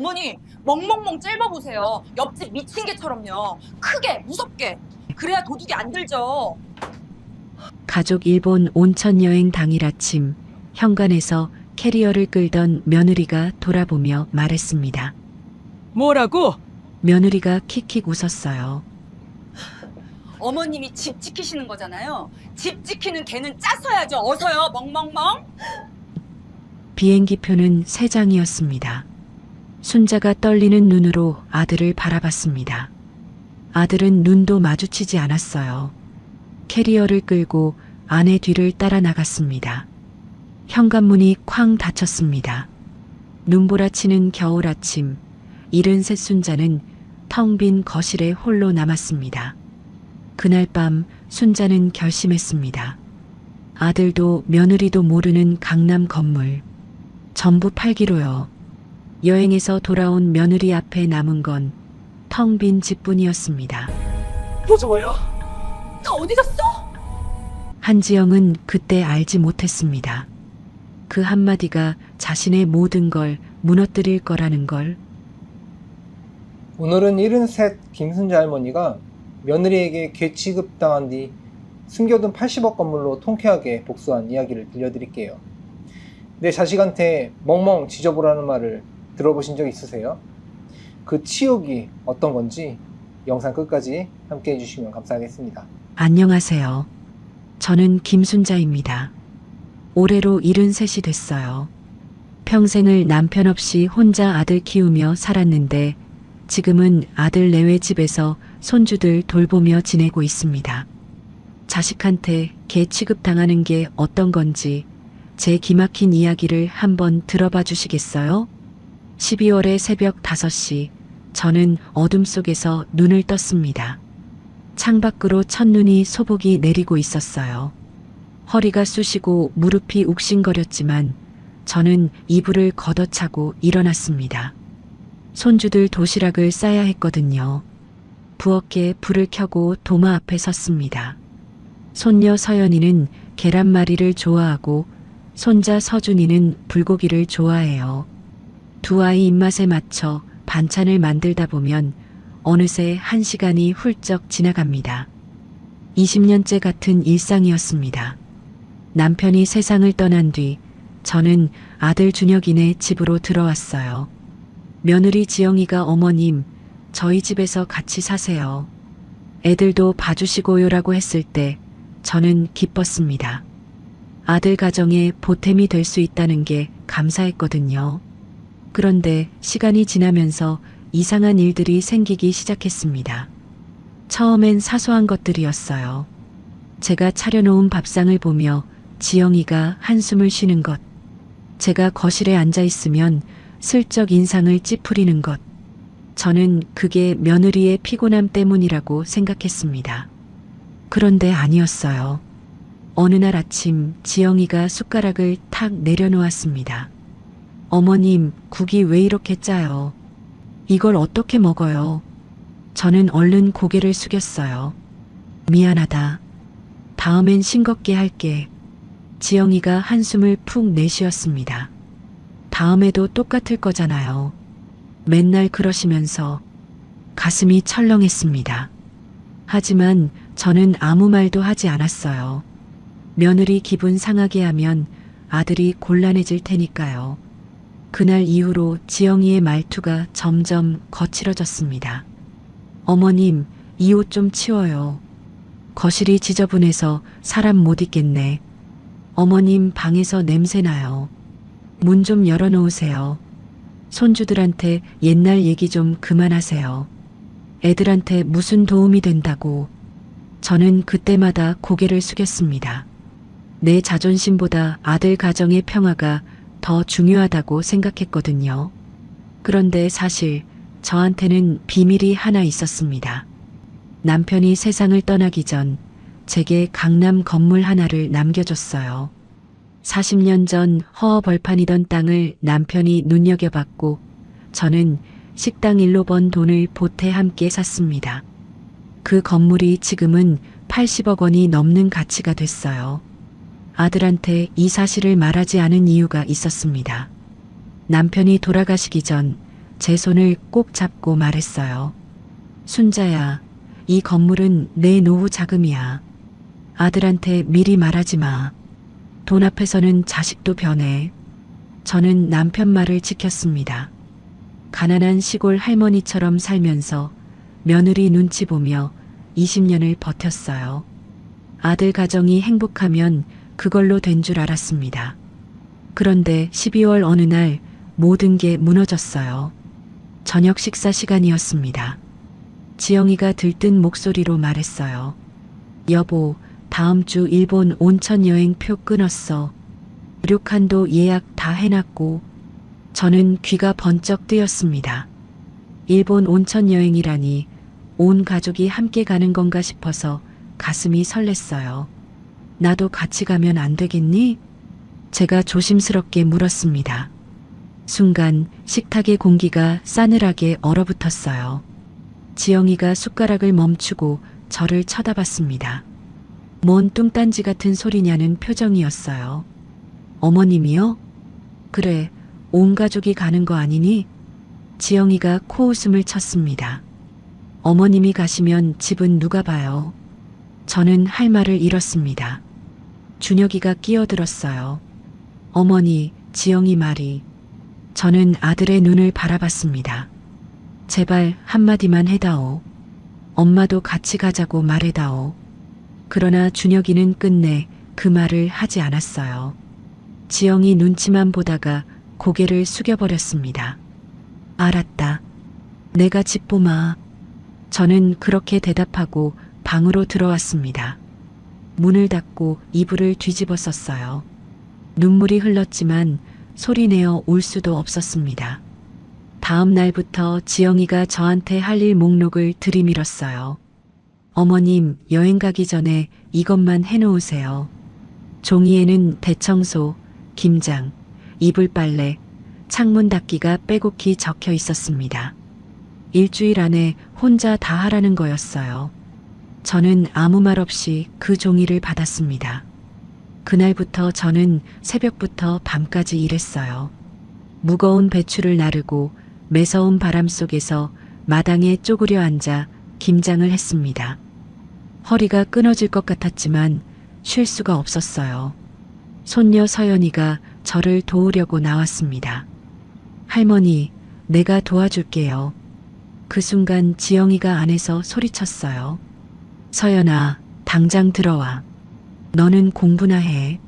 어머니, 멍멍멍 찔러보세요. 옆집 미친 개처럼요. 크게, 무섭게. 그래야 도둑이 안 들죠. 가족 일본 온천 여행 당일 아침, 현관에서 캐리어를 끌던 며느리가 돌아보며 말했습니다. 뭐라고? 며느리가 킥킥 웃었어요. 어머님이 집 지키시는 거잖아요. 집 지키는 개는 짰어야죠. 어서요, 멍멍멍. 비행기표는 3장이었습니다. 순자가 떨리는 눈으로 아들을 바라봤습니다. 아들은 눈도 마주치지 않았어요. 캐리어를 끌고 아내 뒤를 따라 나갔습니다. 현관문이 쾅 닫혔습니다. 눈보라치는 겨울 아침, 73 순자는 텅 빈 거실에 홀로 남았습니다. 그날 밤 순자는 결심했습니다. 아들도 며느리도 모르는 강남 건물. 전부 팔기로요. 여행에서 돌아온 며느리 앞에 남은 건 텅 빈 집뿐이었습니다. 무서워요. 다 어디 갔어? 한지영은 그때 알지 못했습니다. 그 한마디가 자신의 모든 걸 무너뜨릴 거라는 걸. 오늘은 73 김순자 할머니가 며느리에게 개 취급당한 뒤 숨겨둔 80억 건물로 통쾌하게 복수한 이야기를 들려드릴게요. 내 자식한테 멍멍 지져보라는 말을 들어보신 적 있으세요? 그 치욕이 어떤 건지 영상 끝까지 함께 해주시면 감사하겠습니다. 안녕하세요. 저는 김순자입니다. 올해로 73이 됐어요. 평생을 남편 없이 혼자 아들 키우며 살았는데 지금은 아들 내외 집에서 손주들 돌보며 지내고 있습니다. 자식한테 개 취급당하는 게 어떤 건지 제 기막힌 이야기를 한번 들어봐 주시겠어요? 12월의 새벽 5시, 저는 어둠 속에서 눈을 떴습니다. 창밖으로 첫눈이 소복이 내리고 있었어요. 허리가 쑤시고 무릎이 욱신거렸지만 저는 이불을 걷어차고 일어났습니다. 손주들 도시락을 싸야 했거든요. 부엌에 불을 켜고 도마 앞에 섰습니다. 손녀 서연이는 계란말이를 좋아하고 손자 서준이는 불고기를 좋아해요. 두 아이 입맛에 맞춰 반찬을 만들다 보면 어느새 1시간이 훌쩍 지나갑니다. 20년째 같은 일상이었습니다. 남편이 세상을 떠난 뒤 저는 아들 준혁이네 집으로 들어왔어요. 며느리 지영이가 어머님, 저희 집에서 같이 사세요. 애들도 봐주시고요라고 했을 때 저는 기뻤습니다. 아들 가정에 보탬이 될 수 있다는 게 감사했거든요. 그런데 시간이 지나면서 이상한 일들이 생기기 시작했습니다. 처음엔 사소한 것들이었어요. 제가 차려놓은 밥상을 보며 지영이가 한숨을 쉬는 것. 제가 거실에 앉아 있으면 슬쩍 인상을 찌푸리는 것. 저는 그게 며느리의 피곤함 때문이라고 생각했습니다. 그런데 아니었어요. 어느 날 아침 지영이가 숟가락을 탁 내려놓았습니다. 어머님, 국이 왜 이렇게 짜요? 이걸 어떻게 먹어요? 저는 얼른 고개를 숙였어요. 미안하다. 다음엔 싱겁게 할게. 지영이가 한숨을 푹 내쉬었습니다. 다음에도 똑같을 거잖아요. 맨날 그러시면서 가슴이 철렁했습니다. 하지만 저는 아무 말도 하지 않았어요. 며느리 기분 상하게 하면 아들이 곤란해질 테니까요. 그날 이후로 지영이의 말투가 점점 거칠어졌습니다. 어머님, 이 옷 좀 치워요. 거실이 지저분해서 사람 못 있겠네. 어머님 방에서 냄새 나요. 문 좀 열어놓으세요. 손주들한테 옛날 얘기 좀 그만하세요. 애들한테 무슨 도움이 된다고. 저는 그때마다 고개를 숙였습니다. 내 자존심보다 아들 가정의 평화가 더 중요하다고 생각했거든요. 그런데 사실 저한테는 비밀이 하나 있었습니다. 남편이 세상을 떠나기 전 제게 강남 건물 하나를 남겨줬어요. 40년 전 허허벌판이던 땅을 남편이 눈여겨봤고 저는 식당 일로 번 돈을 보태 함께 샀습니다. 그 건물이 지금은 80억 원이 넘는 가치가 됐어요. 아들한테 이 사실을 말하지 않은 이유가 있었습니다. 남편이 돌아가시기 전 제 손을 꼭 잡고 말했어요. 순자야, 이 건물은 내 노후 자금이야. 아들한테 미리 말하지 마. 돈 앞에서는 자식도 변해. 저는 남편 말을 지켰습니다. 가난한 시골 할머니처럼 살면서 며느리 눈치 보며 20년을 버텼어요. 아들 가정이 행복하면 그걸로 된 줄 알았습니다. 그런데 12월 어느 날 모든 게 무너졌어요. 저녁 식사 시간이었습니다. 지영이가 들뜬 목소리로 말했어요. 여보, 다음 주 일본 온천 여행 표 끊었어. 료칸도 예약 다 해놨고. 저는 귀가 번쩍 뜨였습니다. 일본 온천 여행이라니 온 가족이 함께 가는 건가 싶어서 가슴이 설렜어요. 나도 같이 가면 안 되겠니? 제가 조심스럽게 물었습니다. 순간 식탁의 공기가 싸늘하게 얼어붙었어요. 지영이가 숟가락을 멈추고 저를 쳐다봤습니다. 뭔 뚱딴지 같은 소리냐는 표정이었어요. 어머님이요? 그래, 온 가족이 가는 거 아니니? 지영이가 코웃음을 쳤습니다. 어머님이 가시면 집은 누가 봐요? 저는 할 말을 잃었습니다. 준혁이가 끼어들었어요. 어머니, 지영이 말이. 저는 아들의 눈을 바라봤습니다. 제발 한마디만 해다오. 엄마도 같이 가자고 말해다오. 그러나 준혁이는 끝내 그 말을 하지 않았어요. 지영이 눈치만 보다가 고개를 숙여버렸습니다. 알았다. 내가 집 보마. 저는 그렇게 대답하고 방으로 들어왔습니다. 문을 닫고 이불을 뒤집어 썼어요. 눈물이 흘렀지만 소리내어 울 수도 없었습니다. 다음 날부터 지영이가 저한테 할 일 목록을 들이밀었어요. 어머님, 여행 가기 전에 이것만 해놓으세요. 종이에는 대청소, 김장, 이불 빨래, 창문 닫기가 빼곡히 적혀 있었습니다. 일주일 안에 혼자 다 하라는 거였어요. 저는 아무 말 없이 그 종이를 받았습니다. 그날부터 저는 새벽부터 밤까지 일했어요. 무거운 배추를 나르고 매서운 바람 속에서 마당에 쪼그려 앉아 김장을 했습니다. 허리가 끊어질 것 같았지만 쉴 수가 없었어요. 손녀 서연이가 저를 도우려고 나왔습니다. 할머니, 내가 도와줄게요. 그 순간 지영이가 안에서 소리쳤어요. 서연아, 당장 들어와. 너는 공부나 해.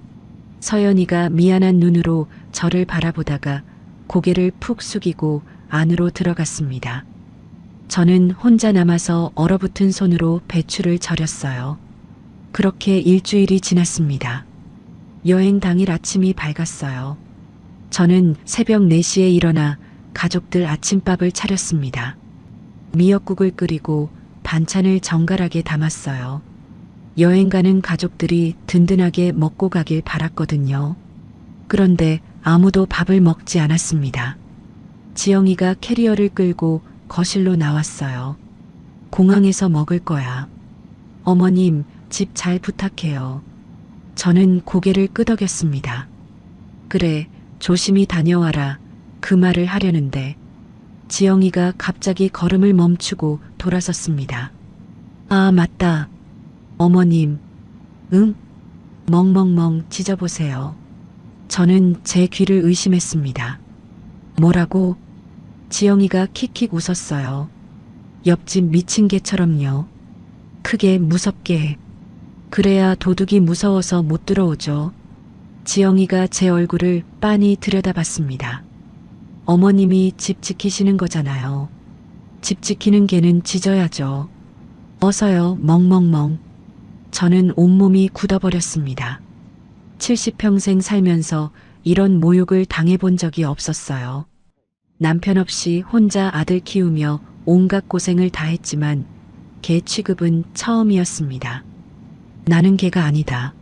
서연이가 미안한 눈으로 저를 바라보다가 고개를 푹 숙이고 안으로 들어갔습니다. 저는 혼자 남아서 얼어붙은 손으로 배추를 절였어요. 그렇게 일주일이 지났습니다. 여행 당일 아침이 밝았어요. 저는 새벽 4시에 일어나 가족들 아침밥을 차렸습니다. 미역국을 끓이고 반찬을 정갈하게 담았어요. 여행 가는 가족들이 든든하게 먹고 가길 바랐거든요. 그런데 아무도 밥을 먹지 않았습니다. 지영이가 캐리어를 끌고 거실로 나왔어요. 공항에서 먹을 거야. 어머님, 집 잘 부탁해요. 저는 고개를 끄덕였습니다. 그래, 조심히 다녀와라. 그 말을 하려는데 지영이가 갑자기 걸음을 멈추고 돌아섰습니다. 아, 맞다. 어머님. 응? 멍멍멍 짖어보세요. 저는 제 귀를 의심했습니다. 뭐라고? 지영이가 킥킥 웃었어요. 옆집 미친 개처럼요. 크게 무섭게. 그래야 도둑이 무서워서 못 들어오죠. 지영이가 제 얼굴을 빤히 들여다봤습니다. 어머님이 집 지키시는 거잖아요. 집 지키는 개는 짖어야죠. 어서요, 멍멍멍. 저는 온몸이 굳어버렸습니다. 70평생 살면서 이런 모욕을 당해본 적이 없었어요. 남편 없이 혼자 아들 키우며 온갖 고생을 다 했지만 개 취급은 처음이었습니다. 나는 개가 아니다.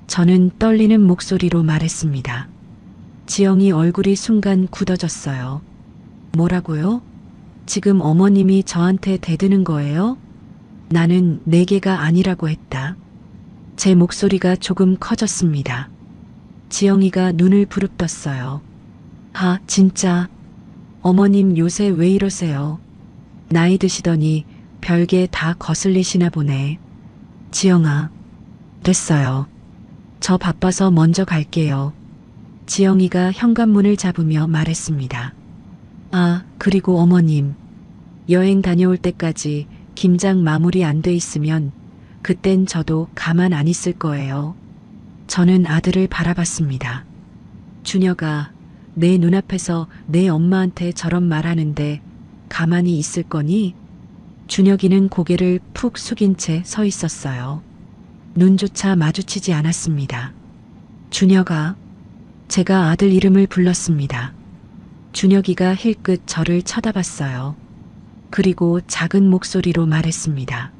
저는 떨리는 목소리로 말했습니다. 지영이 얼굴이 순간 굳어졌어요. 뭐라고요? 지금 어머님이 저한테 대드는 거예요? 나는 내 개가 아니라고 했다. 제 목소리가 조금 커졌습니다. 지영이가 눈을 부릅떴어요. 아, 진짜. 어머님 요새 왜 이러세요? 나이 드시더니 별게 다 거슬리시나 보네. 지영아, 됐어요. 저 바빠서 먼저 갈게요. 지영이가 현관문을 잡으며 말했습니다. 아, 그리고 어머님. 여행 다녀올 때까지 김장 마무리 안 돼 있으면 그땐 저도 가만 안 있을 거예요. 저는 아들을 바라봤습니다. 준혁아, 내 눈앞에서 내 엄마한테 저런 말하는데 가만히 있을 거니? 준혁이는 고개를 푹 숙인 채 서 있었어요. 눈조차 마주치지 않았습니다. 준혁아, 제가 아들 이름을 불렀습니다. 준혁이가 힐끗 저를 쳐다봤어요. 그리고 작은 목소리로 말했습니다.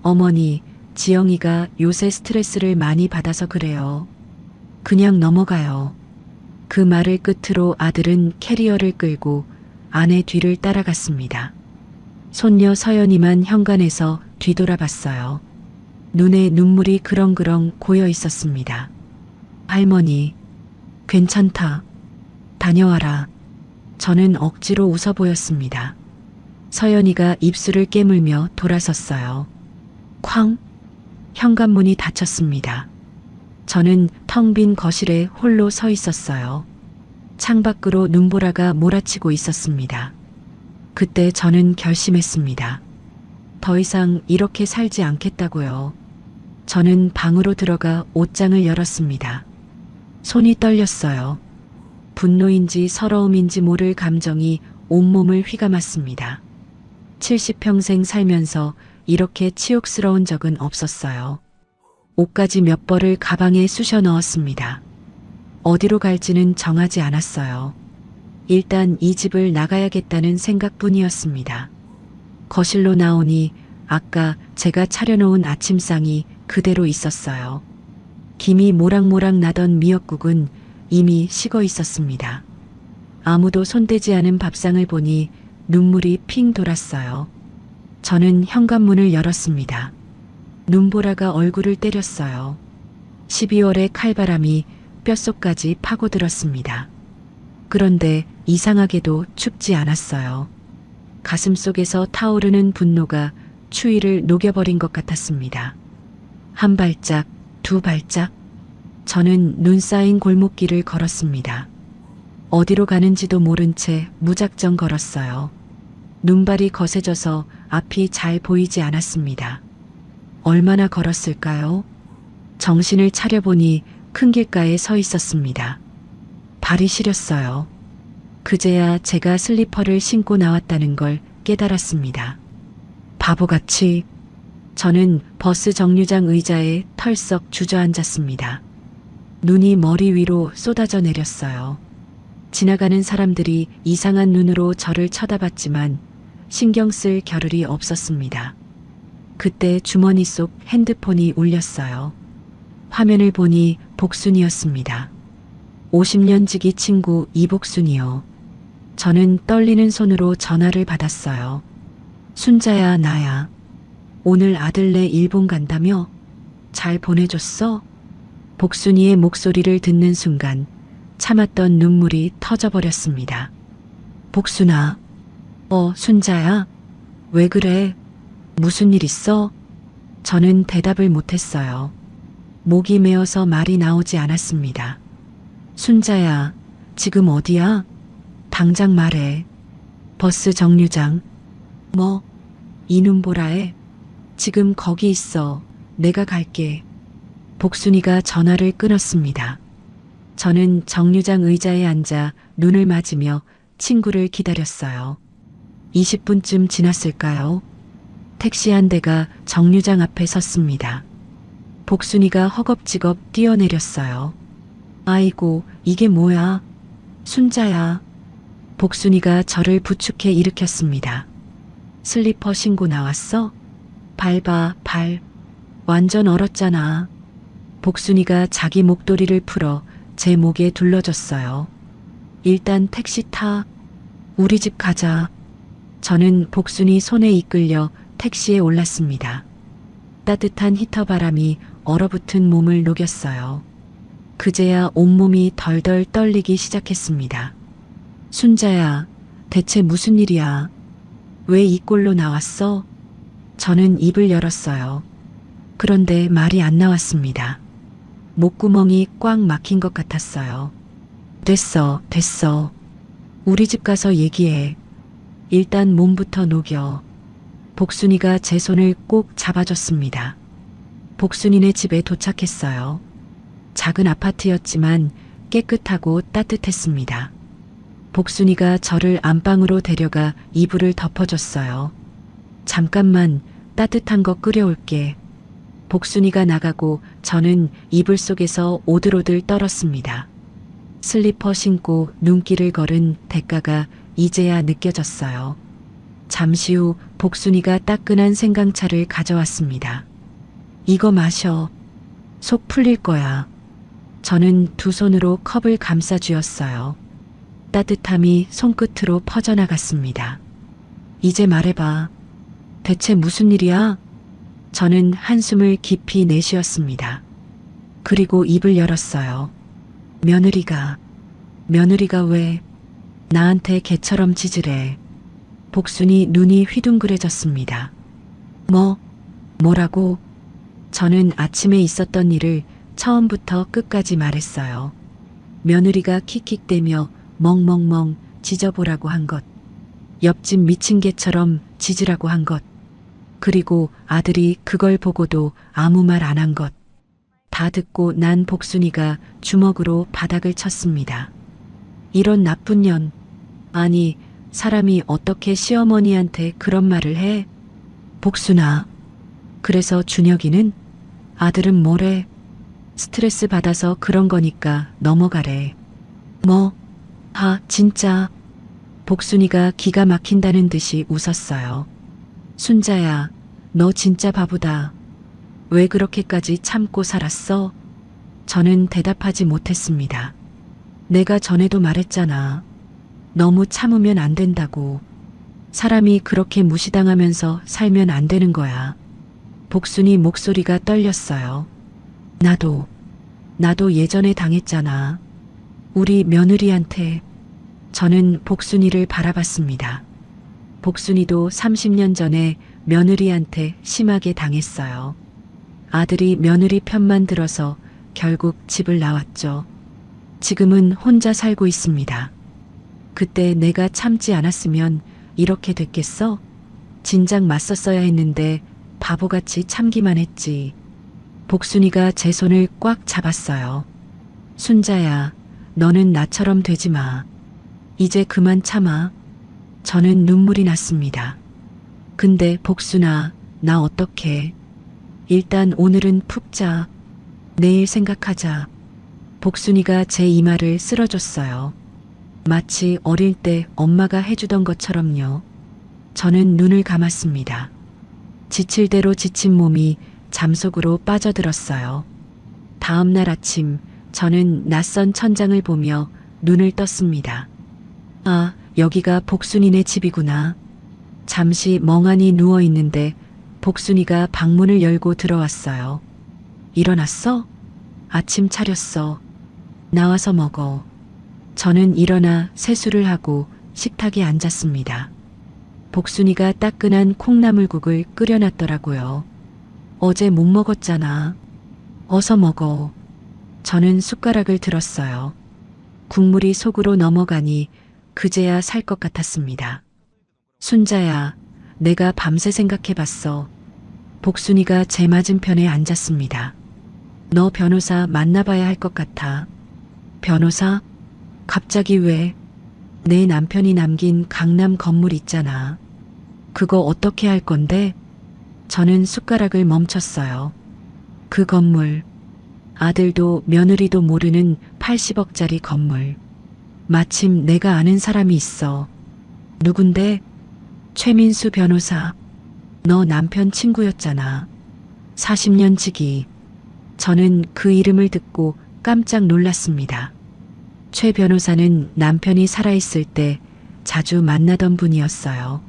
어머니, 지영이가 요새 스트레스를 많이 받아서 그래요. 그냥 넘어가요. 그 말을 끝으로 아들은 캐리어를 끌고 아내 뒤를 따라갔습니다. 손녀 서연이만 현관에서 뒤돌아봤어요. 눈에 눈물이 그렁그렁 고여 있었습니다. 할머니, 괜찮다. 다녀와라. 저는 억지로 웃어 보였습니다. 서연이가 입술을 깨물며 돌아섰어요. 쾅! 현관문이 닫혔습니다. 저는 텅 빈 거실에 홀로 서 있었어요. 창밖으로 눈보라가 몰아치고 있었습니다. 그때 저는 결심했습니다. 더 이상 이렇게 살지 않겠다고요. 저는 방으로 들어가 옷장을 열었습니다. 손이 떨렸어요. 분노인지 서러움인지 모를 감정이 온몸을 휘감았습니다. 70평생 살면서 이렇게 치욕스러운 적은 없었어요. 옷까지 몇 벌을 가방에 쑤셔 넣었습니다. 어디로 갈지는 정하지 않았어요. 일단 이 집을 나가야겠다는 생각뿐이었습니다. 거실로 나오니 아까 제가 차려놓은 아침상이 그대로 있었어요. 김이 모락모락 나던 미역국은 이미 식어 있었습니다. 아무도 손대지 않은 밥상을 보니 눈물이 핑 돌았어요. 저는 현관문을 열었습니다. 눈보라가 얼굴을 때렸어요. 12월의 칼바람이 뼛속까지 파고들었습니다. 그런데 이상하게도 춥지 않았어요. 가슴속에서 타오르는 분노가 추위를 녹여버린 것 같았습니다. 한 발짝, 두 발짝. 저는 눈 쌓인 골목길을 걸었습니다. 어디로 가는지도 모른 채 무작정 걸었어요. 눈발이 거세져서 앞이 잘 보이지 않았습니다. 얼마나 걸었을까요? 정신을 차려보니 큰 길가에 서 있었습니다. 발이 시렸어요. 그제야 제가 슬리퍼를 신고 나왔다는 걸 깨달았습니다. 바보같이 저는 버스 정류장 의자에 털썩 주저앉았습니다. 눈이 머리 위로 쏟아져 내렸어요. 지나가는 사람들이 이상한 눈으로 저를 쳐다봤지만 신경 쓸 겨를이 없었습니다. 그때 주머니 속 핸드폰이 울렸어요. 화면을 보니 복순이었습니다. 50년 지기 친구 이복순이요. 저는 떨리는 손으로 전화를 받았어요. 순자야, 나야. 오늘 아들네 일본 간다며? 잘 보내줬어? 복순이의 목소리를 듣는 순간 참았던 눈물이 터져버렸습니다. 복순아. 순자야. 왜 그래? 무슨 일 있어? 저는 대답을 못했어요. 목이 메어서 말이 나오지 않았습니다. 순자야, 지금 어디야? 당장 말해. 버스 정류장. 뭐? 이 눈보라에? 지금 거기 있어. 내가 갈게. 복순이가 전화를 끊었습니다. 저는 정류장 의자에 앉아 눈을 맞으며 친구를 기다렸어요. 20분쯤 지났을까요? 택시 한 대가 정류장 앞에 섰습니다. 복순이가 허겁지겁 뛰어내렸어요. 아이고, 이게 뭐야? 순자야. 복순이가 저를 부축해 일으켰습니다. 슬리퍼 신고 나왔어? 밟아, 발. 완전 얼었잖아. 복순이가 자기 목도리를 풀어 제 목에 둘러줬어요. 일단 택시 타. 우리 집 가자. 저는 복순이 손에 이끌려 택시에 올랐습니다. 따뜻한 히터 바람이 얼어붙은 몸을 녹였어요. 그제야 온몸이 덜덜 떨리기 시작했습니다. 순자야, 대체 무슨 일이야? 왜 이 꼴로 나왔어? 저는 입을 열었어요. 그런데 말이 안 나왔습니다. 목구멍이 꽉 막힌 것 같았어요. 됐어, 됐어. 우리 집 가서 얘기해. 일단 몸부터 녹여. 복순이가 제 손을 꼭 잡아줬습니다. 복순이네 집에 도착했어요. 작은 아파트였지만 깨끗하고 따뜻했습니다. 복순이가 저를 안방으로 데려가 이불을 덮어줬어요. 잠깐만 따뜻한 거 끓여올게. 복순이가 나가고 저는 이불 속에서 오들오들 떨었습니다. 슬리퍼 신고 눈길을 걸은 대가가 이제야 느껴졌어요. 잠시 후 복순이가 따끈한 생강차를 가져왔습니다. 이거 마셔. 속 풀릴 거야. 저는 두 손으로 컵을 감싸 쥐었어요. 따뜻함이 손끝으로 퍼져나갔습니다. 이제 말해봐. 대체 무슨 일이야? 저는 한숨을 깊이 내쉬었습니다. 그리고 입을 열었어요. 며느리가 왜 나한테 개처럼 짖으래. 복순이 눈이 휘둥그레졌습니다. 뭐라고? 저는 아침에 있었던 일을 처음부터 끝까지 말했어요. 며느리가 킥킥대며 멍멍멍 짖어보라고 한 것. 옆집 미친 개처럼 짖으라고 한 것. 그리고 아들이 그걸 보고도 아무 말 안 한 것. 다 듣고 난 복순이가 주먹으로 바닥을 쳤습니다. 이런 나쁜 년. 아니, 사람이 어떻게 시어머니한테 그런 말을 해? 복순아. 그래서 준혁이는? 아들은 뭐래? 스트레스 받아서 그런 거니까 넘어가래. 진짜. 복순이가 기가 막힌다는 듯이 웃었어요. 순자야, 너 진짜 바보다. 왜 그렇게까지 참고 살았어? 저는 대답하지 못했습니다. 내가 전에도 말했잖아. 너무 참으면 안 된다고. 사람이 그렇게 무시당하면서 살면 안 되는 거야. 복순이 목소리가 떨렸어요. 나도 예전에 당했잖아. 우리 며느리한테. 저는 복순이를 바라봤습니다. 복순이도 30년 전에 며느리한테 심하게 당했어요. 아들이 며느리 편만 들어서 결국 집을 나왔죠. 지금은 혼자 살고 있습니다. 그때 내가 참지 않았으면 이렇게 됐겠어? 진작 맞섰어야 했는데 바보같이 참기만 했지. 복순이가 제 손을 꽉 잡았어요. 순자야, 너는 나처럼 되지 마. 이제 그만 참아. 저는 눈물이 났습니다. 근데 복순아, 나 어떡해. 일단 오늘은 푹 자. 내일 생각하자. 복순이가 제 이마를 쓸어줬어요. 마치 어릴 때 엄마가 해주던 것처럼요. 저는 눈을 감았습니다. 지칠 대로 지친 몸이 잠속으로 빠져들었어요. 다음 날 아침 저는 낯선 천장을 보며 눈을 떴습니다. 아, 여기가 복순이네 집이구나. 잠시 멍하니 누워 있는데 복순이가 방문을 열고 들어왔어요. 일어났어? 아침 차렸어. 나와서 먹어. 저는 일어나 세수를 하고 식탁에 앉았습니다. 복순이가 따끈한 콩나물국을 끓여놨더라고요. 어제 못 먹었잖아. 어서 먹어. 저는 숟가락을 들었어요. 국물이 속으로 넘어가니 그제야 살 것 같았습니다. 순자야, 내가 밤새 생각해봤어. 복순이가 제 맞은편에 앉았습니다. 너 변호사 만나봐야 할 것 같아. 변호사? 갑자기 왜? 내 남편이 남긴 강남 건물 있잖아. 그거 어떻게 할 건데? 저는 숟가락을 멈췄어요. 그 건물. 아들도 며느리도 모르는 80억짜리 건물. 마침 내가 아는 사람이 있어. 누군데? 최민수 변호사. 너 남편 친구였잖아. 40년 지기. 저는 그 이름을 듣고 깜짝 놀랐습니다. 최 변호사는 남편이 살아있을 때 자주 만나던 분이었어요.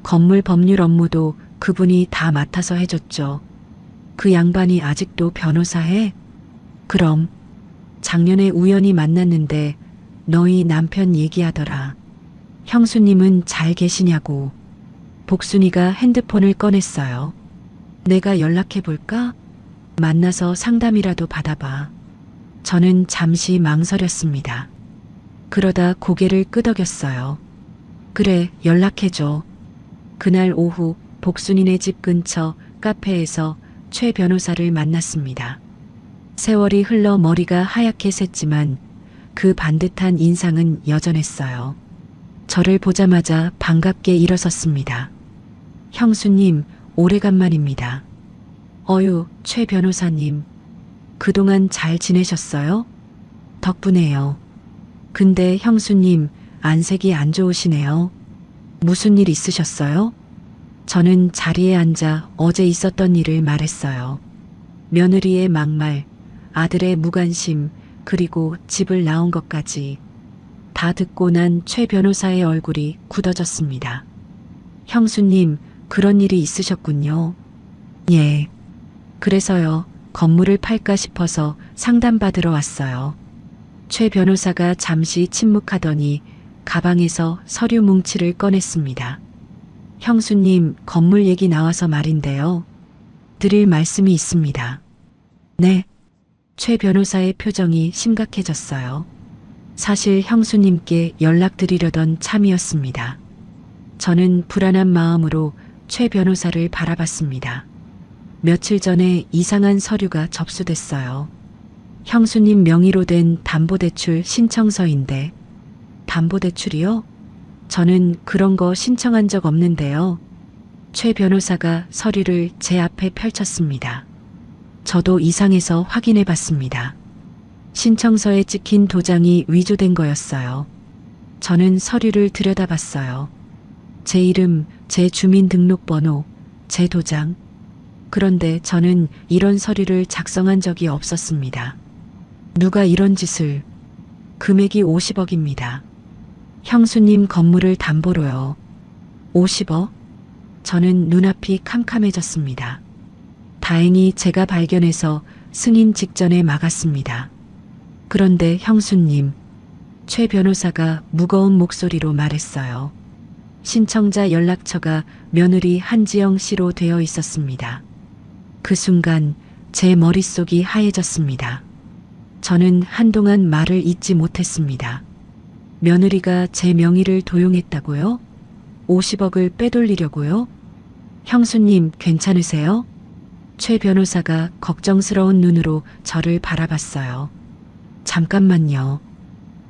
건물 법률 업무도 그분이 다 맡아서 해줬죠. 그 양반이 아직도 변호사 해? 그럼. 작년에 우연히 만났는데 너희 남편 얘기하더라. 형수님은 잘 계시냐고. 복순이가 핸드폰을 꺼냈어요. 내가 연락해 볼까? 만나서 상담이라도 받아봐. 저는 잠시 망설였습니다. 그러다 고개를 끄덕였어요. 그래, 연락해줘. 그날 오후 복순이네 집 근처 카페에서 최 변호사를 만났습니다. 세월이 흘러 머리가 하얗게 샜지만 그 반듯한 인상은 여전했어요. 저를 보자마자 반갑게 일어섰습니다. 형수님, 오래간만입니다. 어유, 최 변호사님. 그동안 잘 지내셨어요? 덕분에요. 근데 형수님, 안색이 안 좋으시네요. 무슨 일 있으셨어요? 저는 자리에 앉아 어제 있었던 일을 말했어요. 며느리의 막말, 아들의 무관심, 그리고 집을 나온 것까지. 다 듣고 난 최 변호사의 얼굴이 굳어졌습니다. 형수님, 그런 일이 있으셨군요. 예. 그래서요, 건물을 팔까 싶어서 상담받으러 왔어요. 최 변호사가 잠시 침묵하더니 가방에서 서류 뭉치를 꺼냈습니다. 형수님, 건물 얘기 나와서 말인데요. 드릴 말씀이 있습니다. 네. 최 변호사의 표정이 심각해졌어요. 사실 형수님께 연락드리려던 참이었습니다. 저는 불안한 마음으로 최 변호사를 바라봤습니다. 며칠 전에 이상한 서류가 접수됐어요. 형수님 명의로 된 담보대출 신청서인데. 담보대출이요? 저는 그런 거 신청한 적 없는데요. 최 변호사가 서류를 제 앞에 펼쳤습니다. 저도 이상해서 확인해 봤습니다. 신청서에 찍힌 도장이 위조된 거였어요. 저는 서류를 들여다봤어요. 제 이름, 제 주민등록번호, 제 도장. 그런데 저는 이런 서류를 작성한 적이 없었습니다. 누가 이런 짓을. 금액이 50억입니다. 형수님 건물을 담보로요. 50억? 저는 눈앞이 캄캄해졌습니다. 다행히 제가 발견해서 승인 직전에 막았습니다. 그런데 형수님, 최 변호사가 무거운 목소리로 말했어요. 신청자 연락처가 며느리 한지영 씨로 되어 있었습니다. 그 순간 제 머릿속이 하얘졌습니다. 저는 한동안 말을 잇지 못했습니다. 며느리가 제 명의를 도용했다고요? 50억을 빼돌리려고요? 형수님, 괜찮으세요? 최 변호사가 걱정스러운 눈으로 저를 바라봤어요. 잠깐만요.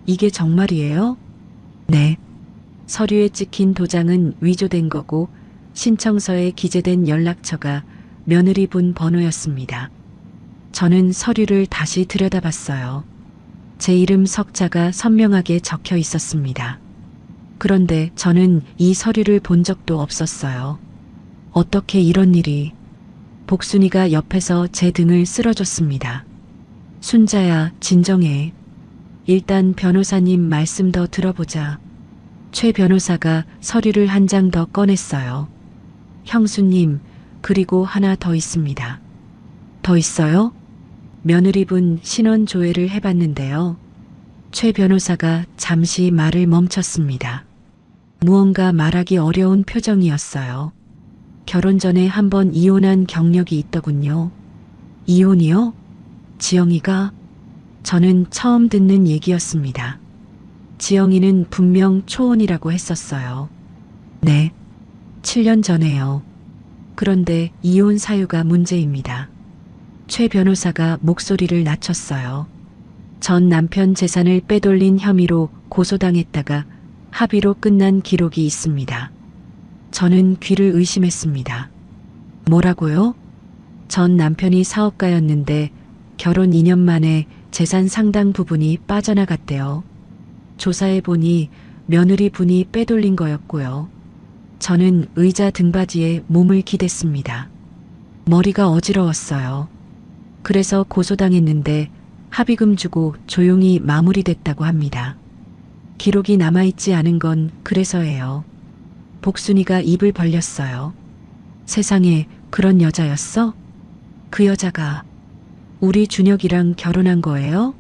이게 정말이에요? 네. 서류에 찍힌 도장은 위조된 거고 신청서에 기재된 연락처가 며느리분 번호였습니다. 저는 서류를 다시 들여다봤어요. 제 이름 석자가 선명하게 적혀 있었습니다. 그런데 저는 이 서류를 본 적도 없었어요. 어떻게 이런 일이. 복순이가 옆에서 제 등을 쓸어줬습니다. 순자야, 진정해. 일단 변호사님 말씀 더 들어보자. 최 변호사가 서류를 한 장 더 꺼냈어요. 형수님, 그리고 하나 더 있습니다. 더 있어요? 며느리분 신원 조회를 해봤는데요. 최 변호사가 잠시 말을 멈췄습니다. 무언가 말하기 어려운 표정이었어요. 결혼 전에 한번 이혼한 경력이 있더군요. 이혼이요? 지영이가? 저는 처음 듣는 얘기였습니다. 지영이는 분명 초혼이라고 했었어요. 네. 7년 전에요. 그런데 이혼 사유가 문제입니다. 최 변호사가 목소리를 낮췄어요. 전 남편 재산을 빼돌린 혐의로 고소당했다가 합의로 끝난 기록이 있습니다. 저는 귀를 의심했습니다. 뭐라고요? 전 남편이 사업가였는데 결혼 2년 만에 재산 상당 부분이 빠져나갔대요. 조사해보니 며느리 분이 빼돌린 거였고요. 저는 의자 등받이에 몸을 기댔습니다. 머리가 어지러웠어요. 그래서 고소당했는데 합의금 주고 조용히 마무리됐다고 합니다. 기록이 남아있지 않은 건 그래서예요. 복순이가 입을 벌렸어요. 세상에, 그런 여자였어? 그 여자가 우리 준혁이랑 결혼한 거예요?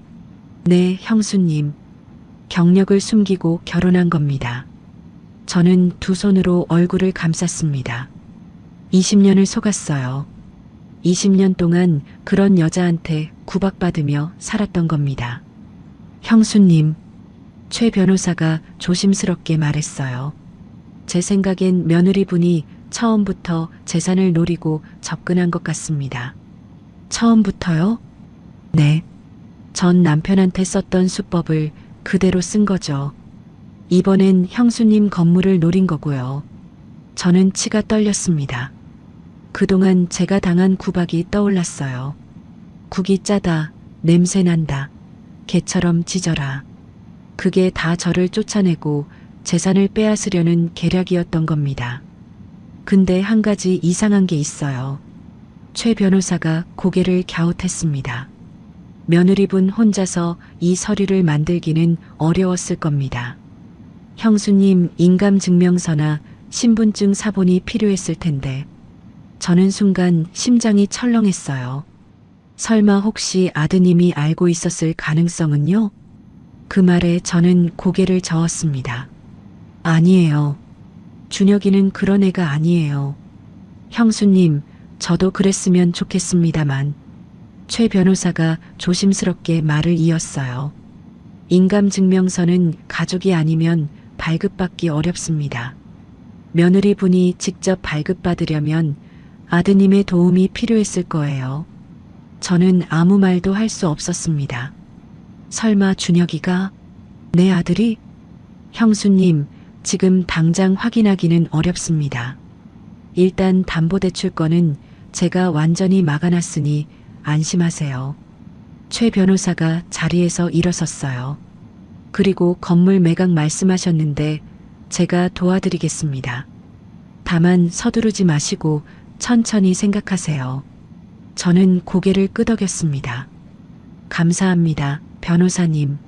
네, 형수님. 경력을 숨기고 결혼한 겁니다. 저는 두 손으로 얼굴을 감쌌습니다. 20년을 속았어요. 20년 동안 그런 여자한테 구박받으며 살았던 겁니다. 형수님, 최 변호사가 조심스럽게 말했어요. 제 생각엔 며느리분이 처음부터 재산을 노리고 접근한 것 같습니다. 처음부터요? 네. 전 남편한테 썼던 수법을 그대로 쓴 거죠. 이번엔 형수님 건물을 노린 거고요. 저는 치가 떨렸습니다. 그동안 제가 당한 구박이 떠올랐어요. 국이 짜다, 냄새 난다, 개처럼 짖어라. 그게 다 저를 쫓아내고 재산을 빼앗으려는 계략이었던 겁니다. 근데 한 가지 이상한 게 있어요. 최 변호사가 고개를 갸웃했습니다. 며느리분 혼자서 이 서류를 만들기는 어려웠을 겁니다. 형수님 인감증명서나 신분증 사본이 필요했을 텐데 저는 순간 심장이 철렁했어요. 설마 혹시 아드님이 알고 있었을 가능성은요? 그 말에 저는 고개를 저었습니다. 아니에요. 준혁이는 그런 애가 아니에요. 형수님, 저도 그랬으면 좋겠습니다만. 최 변호사가 조심스럽게 말을 이었어요. 인감증명서는 가족이 아니면 발급받기 어렵습니다. 며느리분이 직접 발급받으려면 아드님의 도움이 필요했을 거예요. 저는 아무 말도 할 수 없었습니다. 설마 준혁이가? 내 아들이? 형수님, 지금 당장 확인하기는 어렵습니다. 일단 담보대출 건은 제가 완전히 막아놨으니 안심하세요. 최 변호사가 자리에서 일어섰어요. 그리고 건물 매각 말씀하셨는데 제가 도와드리겠습니다. 다만 서두르지 마시고 천천히 생각하세요. 저는 고개를 끄덕였습니다. 감사합니다, 변호사님.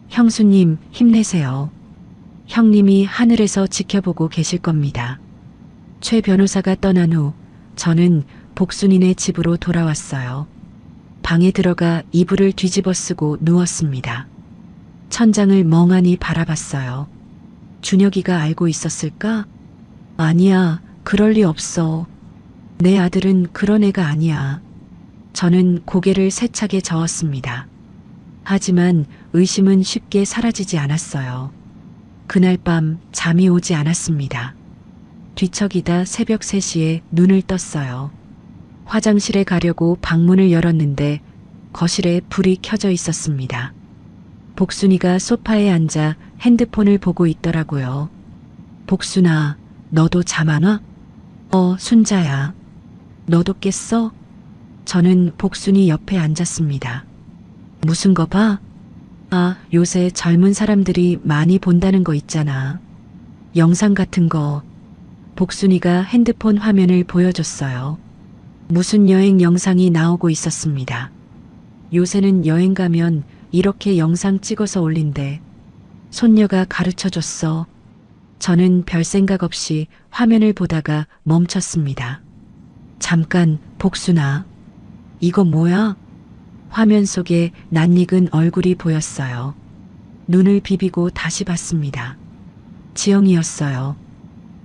형수님, 힘내세요. 형님이 하늘에서 지켜보고 계실 겁니다. 최 변호사가 떠난 후 저는 복순이네 집으로 돌아왔어요. 방에 들어가 이불을 뒤집어 쓰고 누웠습니다. 천장을 멍하니 바라봤어요. 준혁이가 알고 있었을까? 아니야, 그럴 리 없어. 내 아들은 그런 애가 아니야. 저는 고개를 세차게 저었습니다. 하지만 의심은 쉽게 사라지지 않았어요. 그날 밤 잠이 오지 않았습니다. 뒤척이다 새벽 3시에 눈을 떴어요. 화장실에 가려고 방문을 열었는데 거실에 불이 켜져 있었습니다. 복순이가 소파에 앉아 핸드폰을 보고 있더라고요. 복순아, 너도 잠 안 와? 순자야. 너도 깼어? 저는 복순이 옆에 앉았습니다. 무슨 거 봐? 요새 젊은 사람들이 많이 본다는 거 있잖아. 영상 같은 거. 복순이가 핸드폰 화면을 보여줬어요. 무슨 여행 영상이 나오고 있었습니다. 요새는 여행 가면 이렇게 영상 찍어서 올린대. 손녀가 가르쳐줬어. 저는 별 생각 없이 화면을 보다가 멈췄습니다. 잠깐, 복순아. 이거 뭐야? 화면 속에 낯익은 얼굴이 보였어요. 눈을 비비고 다시 봤습니다. 지영이었어요.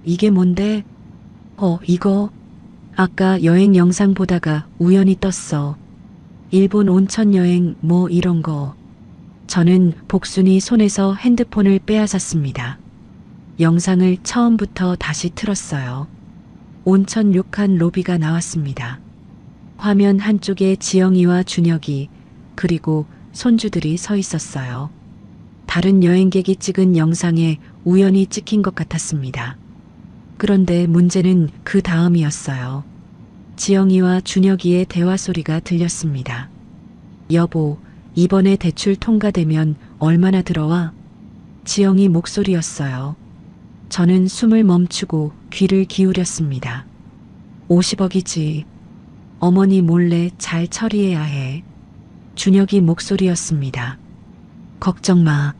이게 뭔데? 이거. 아까 여행 영상 보다가 우연히 떴어. 일본 온천 여행 뭐 이런 거. 저는 복순이 손에서 핸드폰을 빼앗았습니다. 영상을 처음부터 다시 틀었어요. 온천 욕한 로비가 나왔습니다. 화면 한쪽에 지영이와 준혁이 그리고 손주들이 서 있었어요. 다른 여행객이 찍은 영상에 우연히 찍힌 것 같았습니다. 그런데 문제는 그 다음이었어요. 지영이와 준혁이의 대화 소리가 들렸습니다. 여보, 이번에 대출 통과되면 얼마나 들어와? 지영이 목소리였어요. 저는 숨을 멈추고 귀를 기울였습니다. 50억이지. 어머니 몰래 잘 처리해야 해. 준혁이 목소리였습니다. 걱정 마.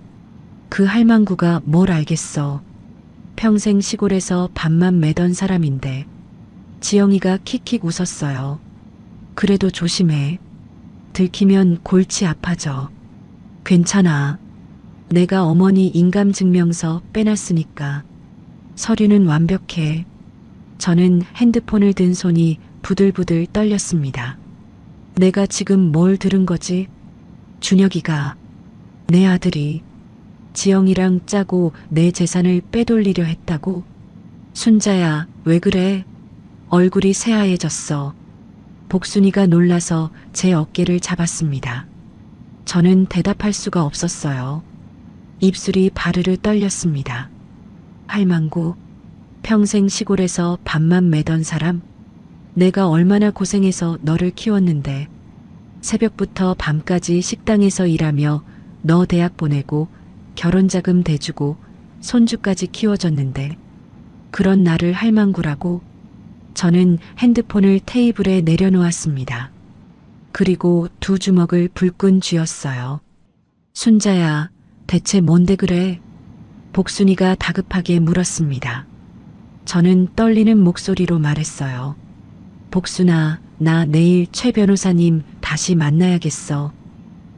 그 할망구가 뭘 알겠어. 평생 시골에서 밥만 매던 사람인데. 지영이가 킥킥 웃었어요. 그래도 조심해. 들키면 골치 아파져. 괜찮아. 내가 어머니 인감증명서 빼놨으니까. 서류는 완벽해. 저는 핸드폰을 든 손이 부들부들 떨렸습니다. 내가 지금 뭘 들은 거지? 준혁이가, 내 아들이 지영이랑 짜고 내 재산을 빼돌리려 했다고? 순자야, 왜 그래? 얼굴이 새하얘졌어. 복순이가 놀라서 제 어깨를 잡았습니다. 저는 대답할 수가 없었어요. 입술이 바르르 떨렸습니다. 할망구, 평생 시골에서 밥만 매던 사람? 내가 얼마나 고생해서 너를 키웠는데, 새벽부터 밤까지 식당에서 일하며 너 대학 보내고 결혼자금 대주고 손주까지 키워줬는데, 그런 나를 할망구라고? 저는 핸드폰을 테이블에 내려놓았습니다. 그리고 두 주먹을 불끈 쥐었어요. 순자야, 대체 뭔데 그래? 복순이가 다급하게 물었습니다. 저는 떨리는 목소리로 말했어요. 복순아, 나 내일 최 변호사님 다시 만나야겠어.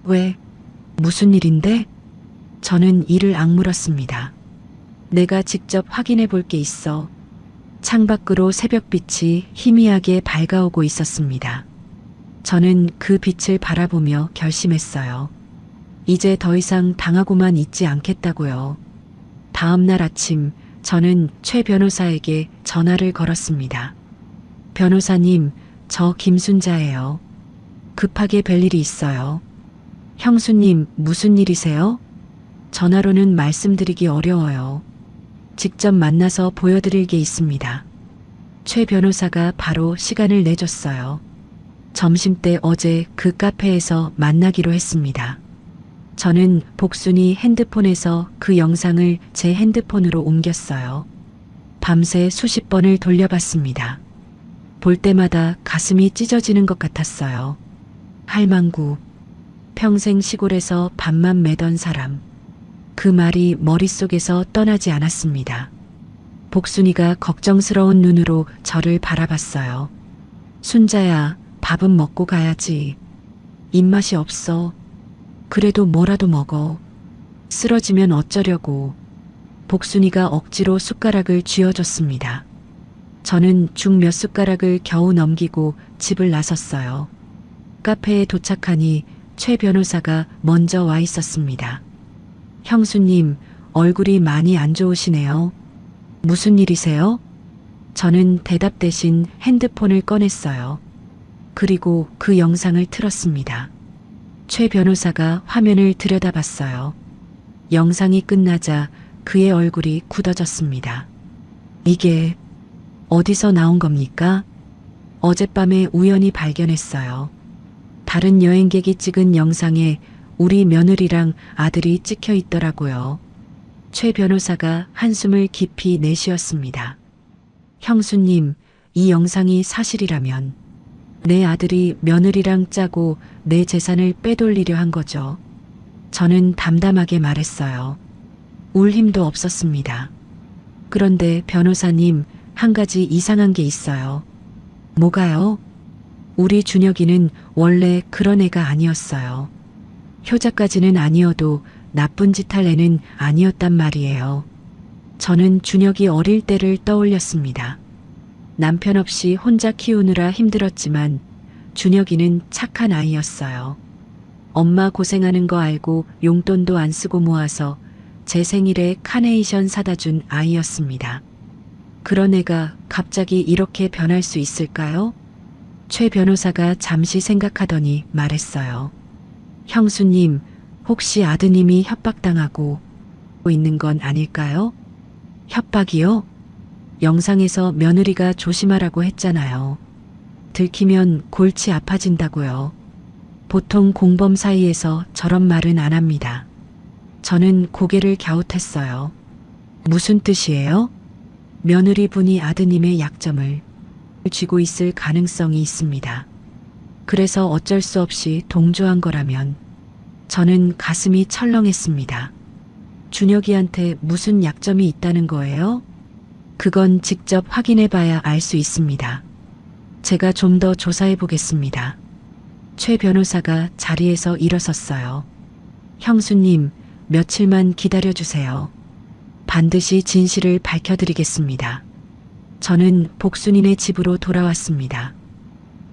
왜? 무슨 일인데? 저는 이를 악물었습니다. 내가 직접 확인해 볼 게 있어. 창밖으로 새벽빛이 희미하게 밝아오고 있었습니다. 저는 그 빛을 바라보며 결심했어요. 이제 더 이상 당하고만 있지 않겠다고요. 다음 날 아침 저는 최 변호사에게 전화를 걸었습니다. 변호사님, 저 김순자예요. 급하게 뵐 일이 있어요. 형수님, 무슨 일이세요? 전화로는 말씀드리기 어려워요. 직접 만나서 보여드릴 게 있습니다. 최 변호사가 바로 시간을 내줬어요. 점심때 어제 그 카페에서 만나기로 했습니다. 저는 복순이 핸드폰에서 그 영상을 제 핸드폰으로 옮겼어요. 밤새 수십 번을 돌려봤습니다. 볼 때마다 가슴이 찢어지는 것 같았어요. 할망구, 평생 시골에서 밥만 매던 사람. 그 말이 머릿속에서 떠나지 않았습니다. 복순이가 걱정스러운 눈으로 저를 바라봤어요. 순자야, 밥은 먹고 가야지. 입맛이 없어. 그래도 뭐라도 먹어. 쓰러지면 어쩌려고. 복순이가 억지로 숟가락을 쥐어줬습니다. 저는 죽 몇 숟가락을 겨우 넘기고 집을 나섰어요. 카페에 도착하니 최 변호사가 먼저 와 있었습니다. 형수님, 얼굴이 많이 안 좋으시네요. 무슨 일이세요? 저는 대답 대신 핸드폰을 꺼냈어요. 그리고 그 영상을 틀었습니다. 최 변호사가 화면을 들여다봤어요. 영상이 끝나자 그의 얼굴이 굳어졌습니다. 이게 어디서 나온 겁니까? 어젯밤에 우연히 발견했어요. 다른 여행객이 찍은 영상에 우리 며느리랑 아들이 찍혀 있더라고요. 최 변호사가 한숨을 깊이 내쉬었습니다. 형수님, 이 영상이 사실이라면 내 아들이 며느리랑 짜고 내 재산을 빼돌리려 한 거죠. 저는 담담하게 말했어요. 울 힘도 없었습니다. 그런데 변호사님, 한 가지 이상한 게 있어요. 뭐가요? 우리 준혁이는 원래 그런 애가 아니었어요. 효자까지는 아니어도 나쁜 짓 할 애는 아니었단 말이에요. 저는 준혁이 어릴 때를 떠올렸습니다. 남편 없이 혼자 키우느라 힘들었지만 준혁이는 착한 아이였어요. 엄마 고생하는 거 알고 용돈도 안 쓰고 모아서 제 생일에 카네이션 사다 준 아이였습니다. 그런 애가 갑자기 이렇게 변할 수 있을까요? 최 변호사가 잠시 생각하더니 말했어요. 형수님, 혹시 아드님이 협박당하고 있는 건 아닐까요? 협박이요? 영상에서 며느리가 조심하라고 했잖아요. 들키면 골치 아파진다고요. 보통 공범 사이에서 저런 말은 안 합니다. 저는 고개를 갸웃했어요. 무슨 뜻이에요? 며느리 분이 아드님의 약점을 쥐고 있을 가능성이 있습니다. 그래서 어쩔 수 없이 동조한 거라면 저는 가슴이 철렁했습니다. 준혁이한테 무슨 약점이 있다는 거예요? 그건 직접 확인해 봐야 알 수 있습니다. 제가 좀 더 조사해 보겠습니다. 최 변호사가 자리에서 일어섰어요. 형수님, 며칠만 기다려 주세요. 반드시 진실을 밝혀드리겠습니다. 저는 복순이네 집으로 돌아왔습니다.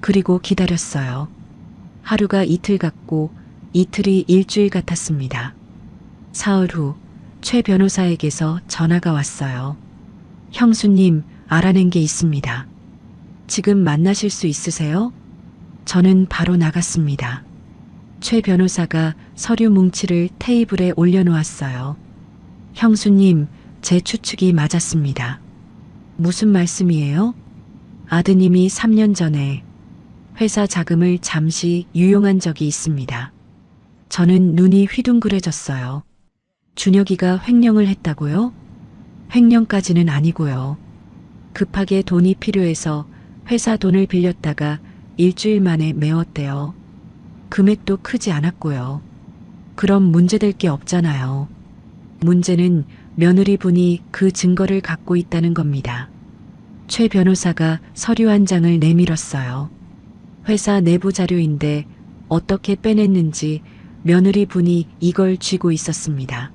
그리고 기다렸어요. 하루가 이틀 같고 이틀이 일주일 같았습니다. 사흘 후 최 변호사에게서 전화가 왔어요. 형수님, 알아낸 게 있습니다. 지금 만나실 수 있으세요? 저는 바로 나갔습니다. 최 변호사가 서류 뭉치를 테이블에 올려놓았어요. 형수님, 제 추측이 맞았습니다. 무슨 말씀이에요? 아드님이 3년 전에 회사 자금을 잠시 유용한 적이 있습니다. 저는 눈이 휘둥그레졌어요. 준혁이가 횡령을 했다고요? 횡령까지는 아니고요. 급하게 돈이 필요해서 회사 돈을 빌렸다가 일주일 만에 메웠대요. 금액도 크지 않았고요. 그럼 문제될 게 없잖아요. 문제는 며느리분이 그 증거를 갖고 있다는 겁니다. 최 변호사가 서류 한 장을 내밀었어요. 회사 내부 자료인데 어떻게 빼냈는지 며느리분이 이걸 쥐고 있었습니다.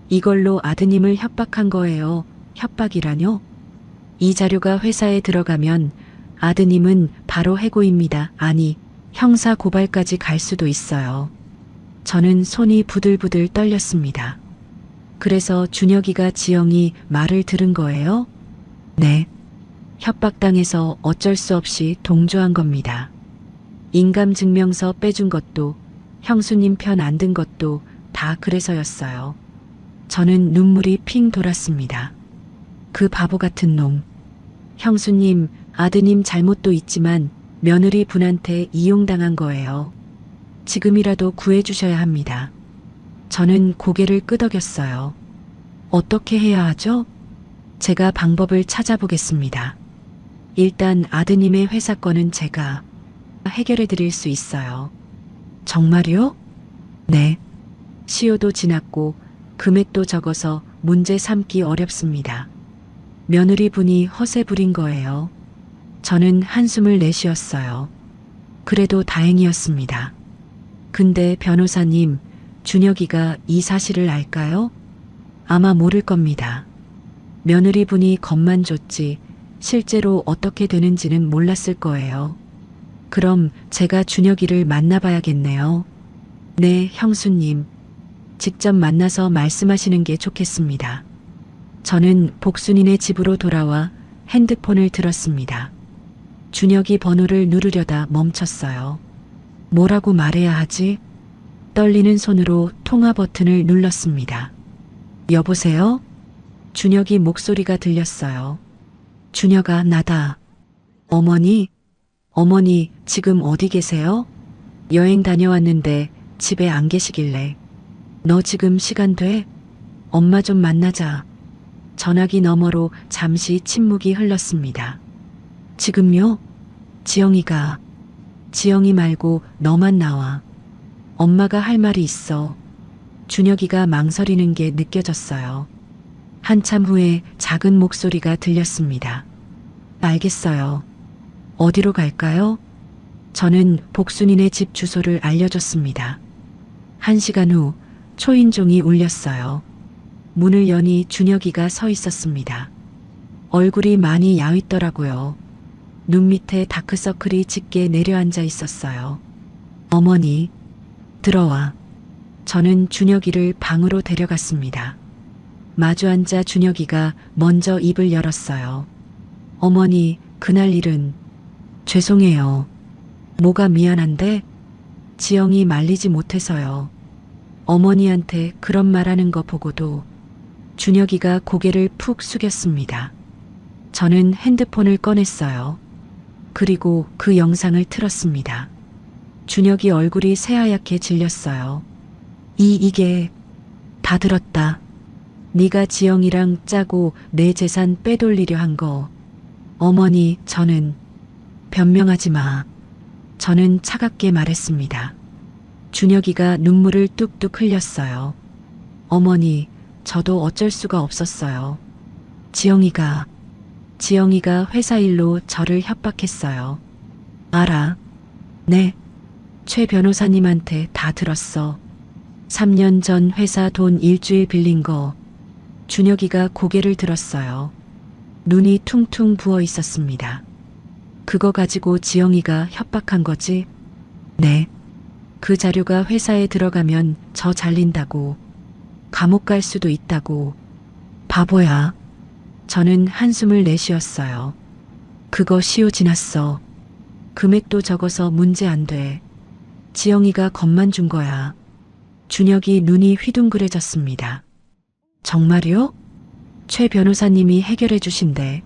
이걸로 아드님을 협박한 거예요. 협박이라뇨? 이 자료가 회사에 들어가면 아드님은 바로 해고입니다. 아니, 형사 고발까지 갈 수도 있어요. 저는 손이 부들부들 떨렸습니다. 그래서 준혁이가 지영이 말을 들은 거예요? 네. 협박당해서 어쩔 수 없이 동조한 겁니다. 인감증명서 빼준 것도 형수님 편 안 든 것도 다 그래서였어요. 저는 눈물이 핑 돌았습니다. 그 바보 같은 놈. 형수님, 아드님 잘못도 있지만 며느리 분한테 이용당한 거예요. 지금이라도 구해주셔야 합니다. 저는 고개를 끄덕였어요. 어떻게 해야 하죠? 제가 방법을 찾아보겠습니다. 일단 아드님의 회사 건은 제가 해결해 드릴 수 있어요. 정말요? 네. 시효도 지났고 금액도 적어서 문제 삼기 어렵습니다. 며느리 분이 허세 부린 거예요. 저는 한숨을 내쉬었어요. 그래도 다행이었습니다. 근데 변호사님, 준혁이가 이 사실을 알까요? 아마 모를 겁니다. 며느리 분이 겁만 줬지 실제로 어떻게 되는지는 몰랐을 거예요. 그럼 제가 준혁이를 만나봐야겠네요. 네, 형수님. 직접 만나서 말씀하시는 게 좋겠습니다. 저는 복순이네 집으로 돌아와 핸드폰을 들었습니다. 준혁이 번호를 누르려다 멈췄어요. 뭐라고 말해야 하지? 떨리는 손으로 통화 버튼을 눌렀습니다. 여보세요? 준혁이 목소리가 들렸어요. 준혁아, 나다. 어머니? 어머니, 지금 어디 계세요? 여행 다녀왔는데 집에 안 계시길래. 너 지금 시간 돼? 엄마 좀 만나자. 전화기 너머로 잠시 침묵이 흘렀습니다. 지금요? 지영이가. 지영이 말고 너만 나와. 엄마가 할 말이 있어. 준혁이가 망설이는 게 느껴졌어요. 한참 후에 작은 목소리가 들렸습니다. 알겠어요. 어디로 갈까요? 저는 복순이네 집 주소를 알려줬습니다. 1시간 후 초인종이 울렸어요. 문을 여니 준혁이가 서 있었습니다. 얼굴이 많이 야윗더라고요. 눈 밑에 다크서클이 짙게 내려앉아 있었어요. 어머니, 들어와. 저는 준혁이를 방으로 데려갔습니다. 마주 앉아 준혁이가 먼저 입을 열었어요. 어머니, 그날 일은 죄송해요. 뭐가 미안한데? 지영이 말리지 못해서요. 어머니한테 그런 말하는 거 보고도 준혁이가 고개를 푹 숙였습니다. 저는 핸드폰을 꺼냈어요. 그리고 그 영상을 틀었습니다. 준혁이 얼굴이 새하얗게 질렸어요. 이게 다 들었다. 네가 지영이랑 짜고 내 재산 빼돌리려 한 거. 어머니, 저는 변명하지 마. 저는 차갑게 말했습니다. 준혁이가 눈물을 뚝뚝 흘렸어요. 어머니, 저도 어쩔 수가 없었어요. 지영이가 회사 일로 저를 협박했어요. 알아. 네. 최 변호사님한테 다 들었어. 3년 전 회사 돈 일주일 빌린 거. 준혁이가 고개를 들었어요. 눈이 퉁퉁 부어 있었습니다. 그거 가지고 지영이가 협박한 거지? 네. 그 자료가 회사에 들어가면 저 잘린다고. 감옥 갈 수도 있다고. 바보야. 저는 한숨을 내쉬었어요. 그거 시효 지났어. 금액도 적어서 문제 안 돼. 지영이가 겁만 준 거야. 준혁이 눈이 휘둥그레졌습니다. 정말요? 최 변호사님이 해결해 주신대.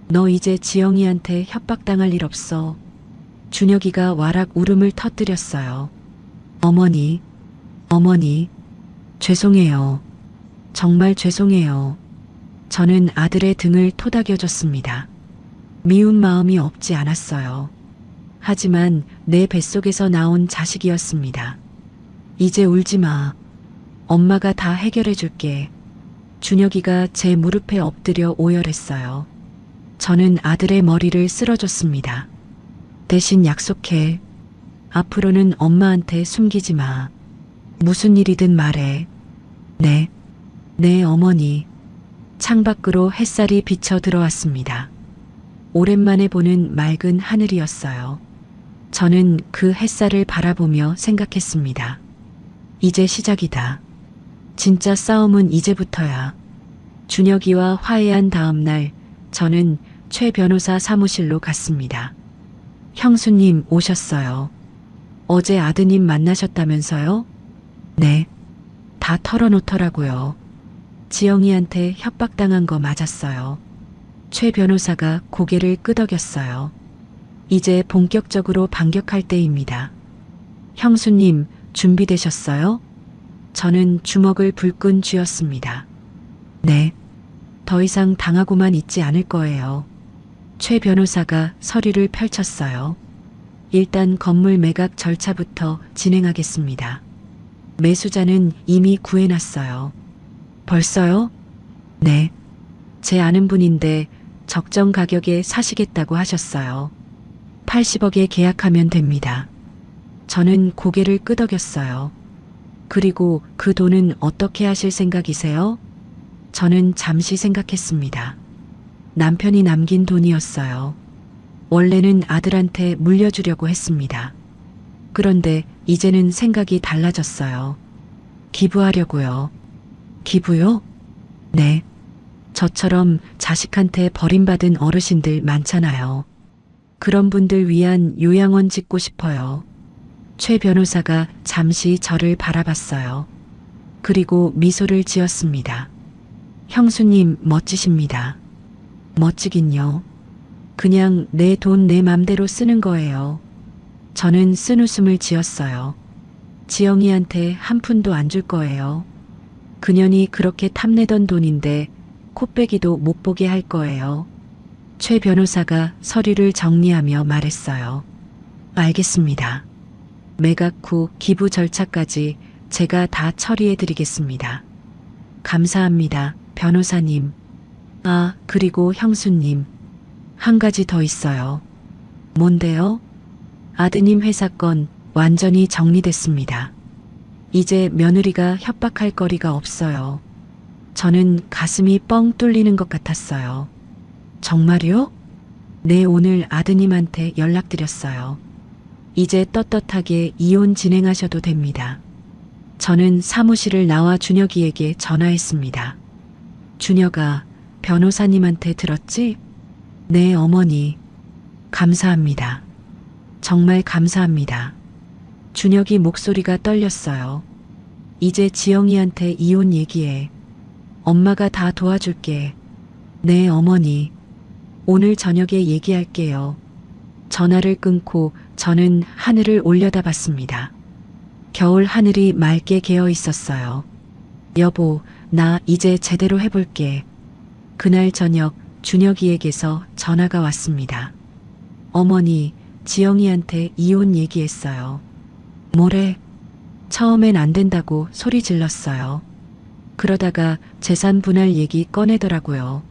너 이제 지영이한테 협박당할 일 없어. 준혁이가 와락 울음을 터뜨렸어요. 어머니, 죄송해요. 정말 죄송해요. 저는 아들의 등을 토닥여줬습니다. 미운 마음이 없지 않았어요. 하지만 내 뱃속에서 나온 자식이었습니다. 이제 울지 마. 엄마가 다 해결해 줄게. 준혁이가 제 무릎에 엎드려 오열했어요. 저는 아들의 머리를 쓸어줬습니다. 대신 약속해. 앞으로는 엄마한테 숨기지 마. 무슨 일이든 말해. 네. 네, 어머니. 창밖으로 햇살이 비쳐 들어왔습니다. 오랜만에 보는 맑은 하늘이었어요. 저는 그 햇살을 바라보며 생각했습니다. 이제 시작이다. 진짜 싸움은 이제부터야. 준혁이와 화해한 다음 날 저는 최 변호사 사무실로 갔습니다. 형수님 오셨어요. 어제 아드님 만나셨다면서요? 네. 다 털어놓더라고요. 지영이한테 협박당한 거 맞았어요. 최 변호사가 고개를 끄덕였어요. 이제 본격적으로 반격할 때입니다. 형수님 준비되셨어요? 저는 주먹을 불끈 쥐었습니다. 네. 더 이상 당하고만 있지 않을 거예요. 최 변호사가 서류를 펼쳤어요. 일단 건물 매각 절차부터 진행하겠습니다. 매수자는 이미 구해놨어요. 벌써요? 네. 제 아는 분인데 적정 가격에 사시겠다고 하셨어요. 80억에 계약하면 됩니다. 저는 고개를 끄덕였어요. 그리고 그 돈은 어떻게 하실 생각이세요? 저는 잠시 생각했습니다. 남편이 남긴 돈이었어요. 원래는 아들한테 물려주려고 했습니다. 그런데 이제는 생각이 달라졌어요. 기부하려고요. 기부요? 네. 저처럼 자식한테 버림받은 어르신들 많잖아요. 그런 분들 위한 요양원 짓고 싶어요. 최 변호사가 잠시 저를 바라봤어요. 그리고 미소를 지었습니다. 형수님 멋지십니다. 멋지긴요. 그냥 내 돈 내 맘대로 쓰는 거예요. 저는 쓴웃음을 지었어요. 지영이한테 한 푼도 안 줄 거예요. 그년이 그렇게 탐내던 돈인데 코빼기도 못 보게 할 거예요. 최 변호사가 서류를 정리하며 말했어요. 알겠습니다. 매각 후 기부 절차까지 제가 다 처리해 드리겠습니다. 감사합니다, 변호사님. 아, 그리고 형수님. 한 가지 더 있어요. 뭔데요? 아드님 회사 건 완전히 정리됐습니다. 이제 며느리가 협박할 거리가 없어요. 저는 가슴이 뻥 뚫리는 것 같았어요. 정말요? 네, 오늘 아드님한테 연락드렸어요. 이제 떳떳하게 이혼 진행하셔도 됩니다. 저는 사무실을 나와 준혁이에게 전화했습니다. 준혁아, 변호사님한테 들었지? 네, 어머니. 감사합니다. 정말 감사합니다. 준혁이 목소리가 떨렸어요. 이제 지영이한테 이혼 얘기해. 엄마가 다 도와줄게. 네, 어머니. 오늘 저녁에 얘기할게요. 전화를 끊고 저는 하늘을 올려다봤습니다. 겨울 하늘이 맑게 개어 있었어요. 여보, 나 이제 제대로 해볼게. 그날 저녁 준혁이에게서 전화가 왔습니다. 어머니, 지영이한테 이혼 얘기했어요. 뭐래? 처음엔 안 된다고 소리 질렀어요. 그러다가 재산 분할 얘기 꺼내더라고요.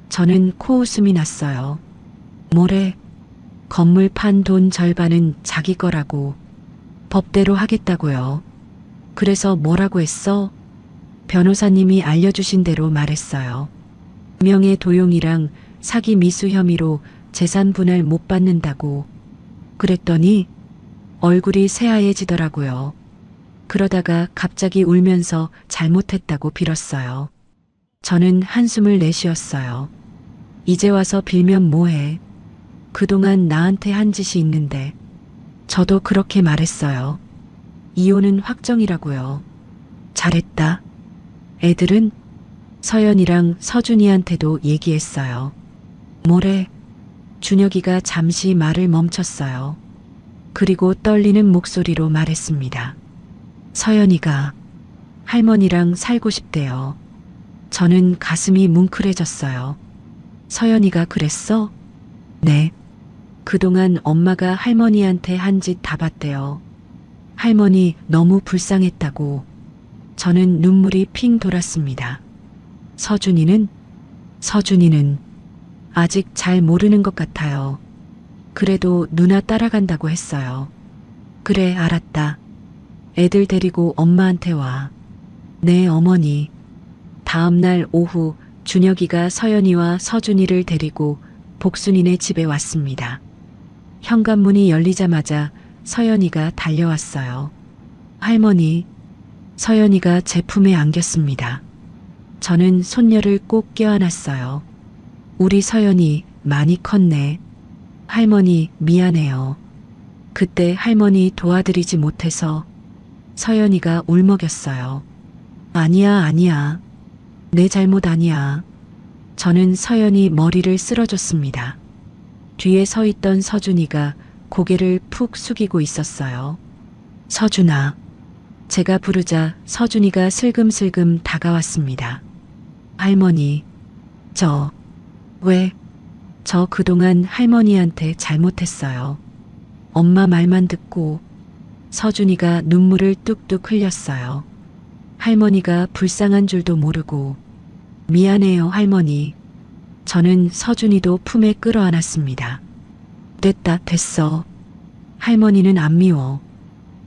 저는 코웃음이 났어요. 뭐래? 건물 판 돈 절반은 자기 거라고. 법대로 하겠다고요. 그래서 뭐라고 했어? 변호사님이 알려주신 대로 말했어요. 명예 도용이랑 사기 미수 혐의로 재산 분할 못 받는다고. 그랬더니 얼굴이 새하얘지더라고요. 그러다가 갑자기 울면서 잘못했다고 빌었어요. 저는 한숨을 내쉬었어요. 이제 와서 빌면 뭐해. 그동안 나한테 한 짓이 있는데. 저도 그렇게 말했어요. 이혼은 확정이라고요. 잘했다. 애들은 서연이랑 서준이한테도 얘기했어요. 뭐래? 준혁이가 잠시 말을 멈췄어요. 그리고 떨리는 목소리로 말했습니다. 서연이가 할머니랑 살고 싶대요. 저는 가슴이 뭉클해졌어요. 서연이가 그랬어? 네. 그동안 엄마가 할머니한테 한 짓 다 봤대요. 할머니 너무 불쌍했다고. 저는 눈물이 핑 돌았습니다. 서준이는 아직 잘 모르는 것 같아요. 그래도 누나 따라간다고 했어요. 그래, 알았다. 애들 데리고 엄마한테 와. 네, 어머니. 다음 날 오후 준혁이가 서연이와 서준이를 데리고 복순이네 집에 왔습니다. 현관문이 열리자마자 서연이가 달려왔어요. 할머니. 서연이가 제 품에 안겼습니다. 저는 손녀를 꼭 껴안았어요. 우리 서연이 많이 컸네. 할머니 미안해요. 그때 할머니 도와드리지 못해서. 서연이가 울먹였어요. 아니야. 내 잘못 아니야. 저는 서연이 머리를 쓸어줬습니다. 뒤에 서 있던 서준이가 고개를 푹 숙이고 있었어요. 서준아. 제가 부르자 서준이가 슬금슬금 다가왔습니다. 할머니. 왜? 저 그동안 할머니한테 잘못했어요. 엄마 말만 듣고. 서준이가 눈물을 뚝뚝 흘렸어요. 할머니가 불쌍한 줄도 모르고. 미안해요, 할머니. 저는 서준이도 품에 끌어안았습니다. 됐어. 할머니는 안 미워.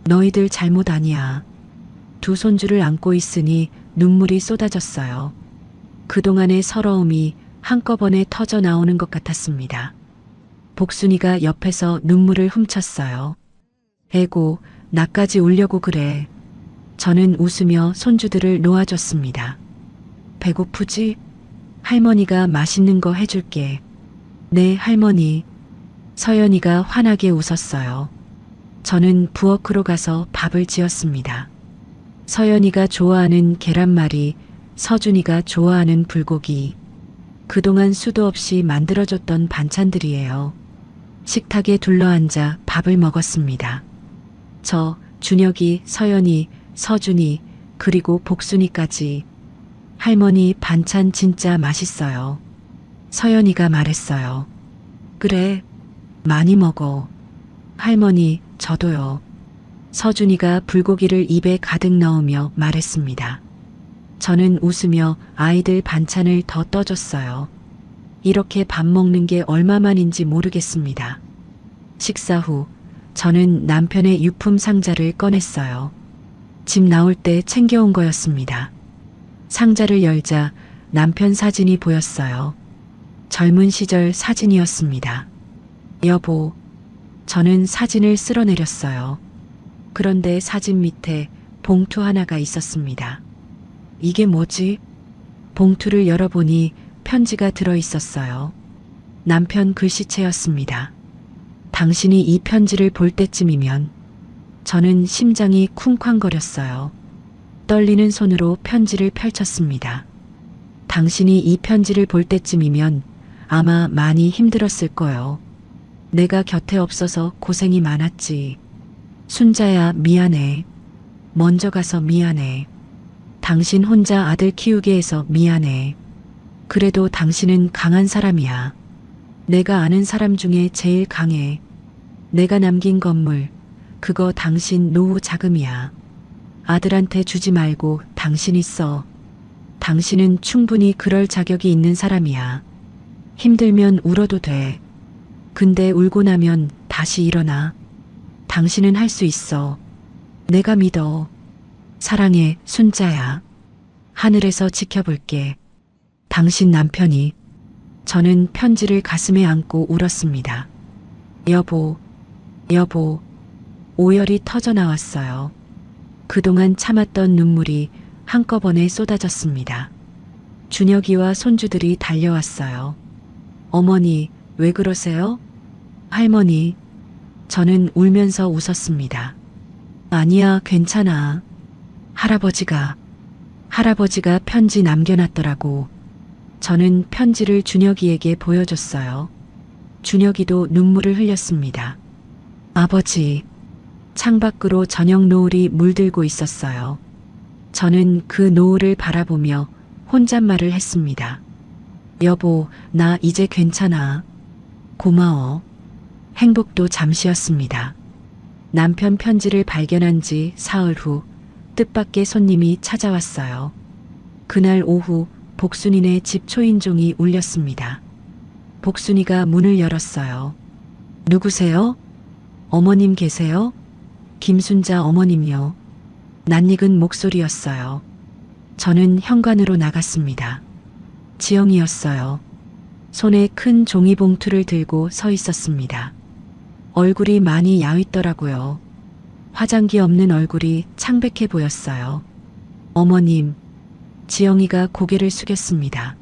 너희들 잘못 아니야. 두 손주를 안고 있으니 눈물이 쏟아졌어요. 그동안의 서러움이 한꺼번에 터져 나오는 것 같았습니다. 복순이가 옆에서 눈물을 훔쳤어요. 에고, 나까지 울려고 그래. 저는 웃으며 손주들을 놓아줬습니다. 배고프지? 할머니가 맛있는 거 해줄게. 네, 할머니. 서연이가 환하게 웃었어요. 저는 부엌으로 가서 밥을 지었습니다. 서연이가 좋아하는 계란말이, 서준이가 좋아하는 불고기. 그동안 수도 없이 만들어줬던 반찬들이에요. 식탁에 둘러앉아 밥을 먹었습니다. 저, 준혁이, 서연이, 서준이, 그리고 복순이까지. 할머니 반찬 진짜 맛있어요. 서연이가 말했어요. 그래, 많이 먹어. 할머니, 저도요. 서준이가 불고기를 입에 가득 넣으며 말했습니다. 저는 웃으며 아이들 반찬을 더 떠줬어요. 이렇게 밥 먹는 게 얼마만인지 모르겠습니다. 식사 후 저는 남편의 유품 상자를 꺼냈어요. 집 나올 때 챙겨온 거였습니다. 상자를 열자 남편 사진이 보였어요. 젊은 시절 사진이었습니다. 여보, 저는 사진을 쓸어내렸어요. 그런데 사진 밑에 봉투 하나가 있었습니다. 이게 뭐지? 봉투를 열어보니 편지가 들어있었어요. 남편 글씨체였습니다. 당신이 이 편지를 볼 때쯤이면. 저는 심장이 쿵쾅거렸어요. 떨리는 손으로 편지를 펼쳤습니다. 당신이 이 편지를 볼 때쯤이면 아마 많이 힘들었을 거요. 내가 곁에 없어서 고생이 많았지. 순자야, 미안해. 먼저 가서 미안해. 당신 혼자 아들 키우게 해서 미안해. 그래도 당신은 강한 사람이야. 내가 아는 사람 중에 제일 강해. 내가 남긴 건물, 그거 당신 노후 자금이야. 아들한테 주지 말고 당신이 써. 당신은 충분히 그럴 자격이 있는 사람이야. 힘들면 울어도 돼. 근데 울고 나면 다시 일어나. 당신은 할 수 있어. 내가 믿어. 사랑해, 순자야. 하늘에서 지켜볼게. 당신 남편이. 저는 편지를 가슴에 안고 울었습니다. 여보, 여보. 오열이 터져 나왔어요. 그동안 참았던 눈물이 한꺼번에 쏟아졌습니다. 준혁이와 손주들이 달려왔어요. 어머니, 왜 그러세요? 할머니. 저는 울면서 웃었습니다. 아니야, 괜찮아. 할아버지가 편지 남겨놨더라고. 저는 편지를 준혁이에게 보여줬어요. 준혁이도 눈물을 흘렸습니다. 아버지. 창밖으로 저녁 노을이 물들고 있었어요. 저는 그 노을을 바라보며 혼잣말을 했습니다. 여보, 나 이제 괜찮아. 고마워. 행복도 잠시였습니다. 남편 편지를 발견한 지 사흘 후 뜻밖의 손님이 찾아왔어요. 그날 오후 복순이네 집 초인종이 울렸습니다. 복순이가 문을 열었어요. 누구세요? 어머님 계세요? 김순자 어머님요. 낯익은 목소리였어요. 저는 현관으로 나갔습니다. 지영이었어요. 손에 큰 종이봉투를 들고 서 있었습니다. 얼굴이 많이 야윈더라고요. 화장기 없는 얼굴이 창백해 보였어요. 어머님. 지영이가 고개를 숙였습니다.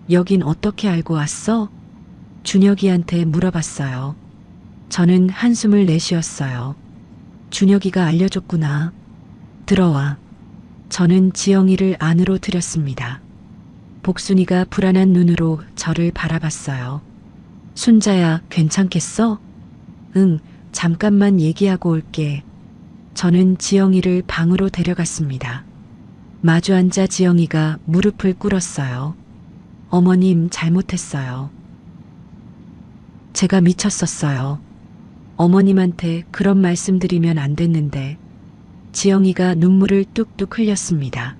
여긴 어떻게 알고 왔어? 준혁이한테 물어봤어요. 저는 한숨을 내쉬었어요. 준혁이가 알려줬구나. 들어와. 저는 지영이를 안으로 들였습니다. 복순이가 불안한 눈으로 저를 바라봤어요. 순자야, 괜찮겠어? 응, 잠깐만 얘기하고 올게. 저는 지영이를 방으로 데려갔습니다. 마주 앉아 지영이가 무릎을 꿇었어요. 어머님, 잘못했어요. 제가 미쳤었어요. 어머님한테 그런 말씀 드리면 안 됐는데. 지영이가 눈물을 뚝뚝 흘렸습니다.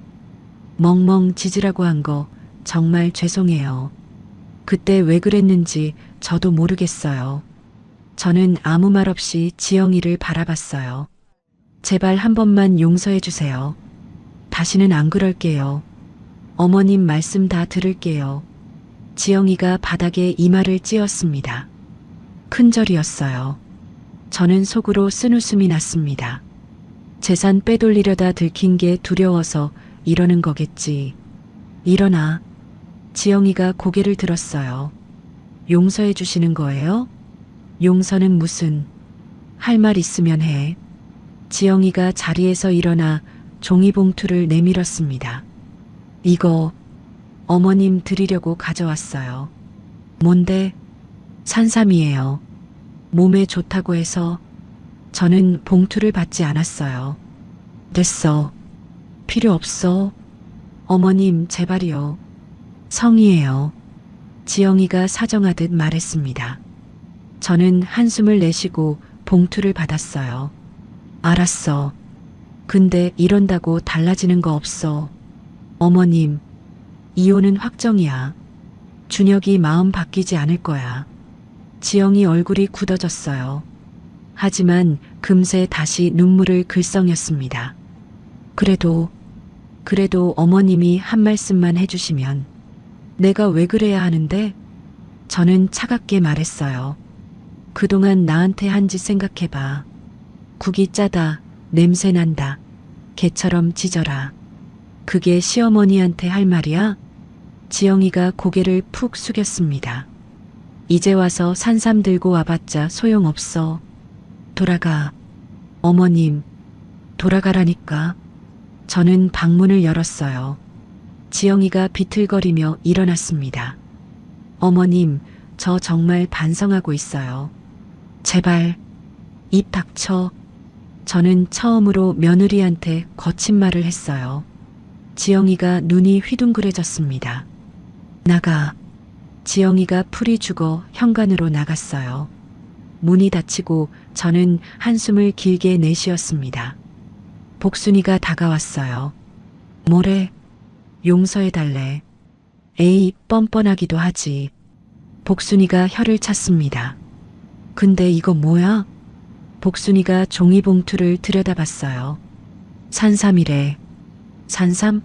멍멍 짖으라고 한 거 정말 죄송해요. 그때 왜 그랬는지 저도 모르겠어요. 저는 아무 말 없이 지영이를 바라봤어요. 제발 한 번만 용서해 주세요. 다시는 안 그럴게요. 어머님 말씀 다 들을게요. 지영이가 바닥에 이마를 찧었습니다. 큰절이었어요. 저는 속으로 쓴웃음이 났습니다. 재산 빼돌리려다 들킨 게 두려워서 이러는 거겠지. 일어나. 지영이가 고개를 들었어요. 용서해 주시는 거예요? 용서는 무슨. 할 말 있으면 해. 지영이가 자리에서 일어나 종이봉투를 내밀었습니다. 이거 어머님 드리려고 가져왔어요. 뭔데? 산삼이에요. 몸에 좋다고 해서. 저는 봉투를 받지 않았어요. 됐어. 필요 없어. 어머님, 제발이요. 성의예요. 지영이가 사정하듯 말했습니다. 저는 한숨을 내쉬고 봉투를 받았어요. 알았어. 근데 이런다고 달라지는 거 없어. 어머님, 이혼은 확정이야. 준혁이 마음 바뀌지 않을 거야. 지영이 얼굴이 굳어졌어요. 하지만 금세 다시 눈물을 글썽였습니다. 그래도 어머님이 한 말씀만 해주시면. 내가 왜 그래야 하는데? 저는 차갑게 말했어요. 그동안 나한테 한 짓 생각해봐. 국이 짜다, 냄새 난다, 개처럼 짖어라. 그게 시어머니한테 할 말이야? 지영이가 고개를 푹 숙였습니다. 이제 와서 산삼 들고 와봤자 소용없어. 돌아가. 어머님, 돌아가라니까. 저는 방문을 열었어요. 지영이가 비틀거리며 일어났습니다. 어머님, 저 정말 반성하고 있어요. 제발, 입 닥쳐. 저는 처음으로 며느리한테 거친 말을 했어요. 지영이가 눈이 휘둥그레졌습니다. 나가. 지영이가 풀이 죽어 현관으로 나갔어요. 문이 닫히고 저는 한숨을 길게 내쉬었습니다. 복순이가 다가왔어요. 뭐래? 용서해달래. 에이, 뻔뻔하기도 하지. 복순이가 혀를 찼습니다. 근데 이거 뭐야? 복순이가 종이봉투를 들여다봤어요. 산삼이래. 산삼?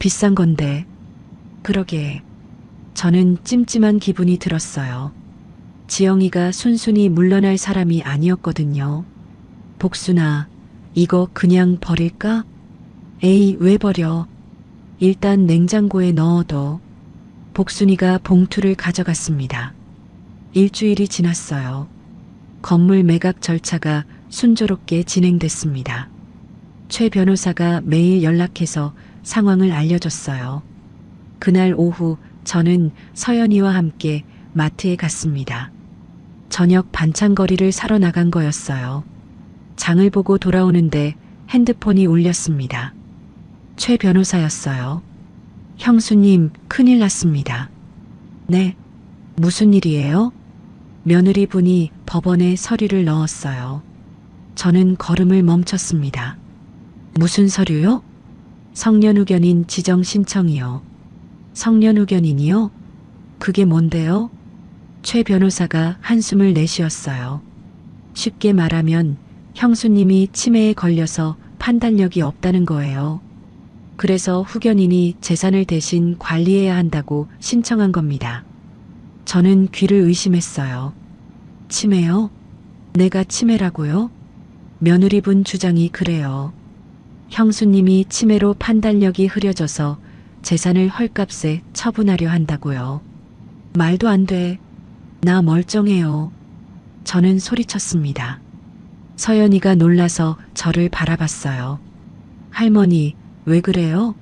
비싼 건데. 그러게. 저는 찜찜한 기분이 들었어요. 지영이가 순순히 물러날 사람이 아니었거든요. 복순아, 이거 그냥 버릴까? 에이, 왜 버려? 일단 냉장고에 넣어둬. 복순이가 봉투를 가져갔습니다. 일주일이 지났어요. 건물 매각 절차가 순조롭게 진행됐습니다. 최 변호사가 매일 연락해서 상황을 알려줬어요. 그날 오후 저는 서연이와 함께 마트에 갔습니다. 저녁 반찬거리를 사러 나간 거였어요. 장을 보고 돌아오는데 핸드폰이 울렸습니다. 최 변호사였어요. 형수님, 큰일 났습니다. 네, 무슨 일이에요? 며느리분이 법원에 서류를 넣었어요. 저는 걸음을 멈췄습니다. 무슨 서류요? 성년후견인 지정 신청이요. 성년후견인이요? 그게 뭔데요? 최 변호사가 한숨을 내쉬었어요. 쉽게 말하면 형수님이 치매에 걸려서 판단력이 없다는 거예요. 그래서 후견인이 재산을 대신 관리해야 한다고 신청한 겁니다. 저는 귀를 의심했어요. 치매요? 내가 치매라고요? 며느리분 주장이 그래요. 형수님이 치매로 판단력이 흐려져서 재산을 헐값에 처분하려 한다고요. 말도 안 돼. 나 멀쩡해요. 저는 소리쳤습니다. 서연이가 놀라서 저를 바라봤어요. 할머니, 왜 그래요?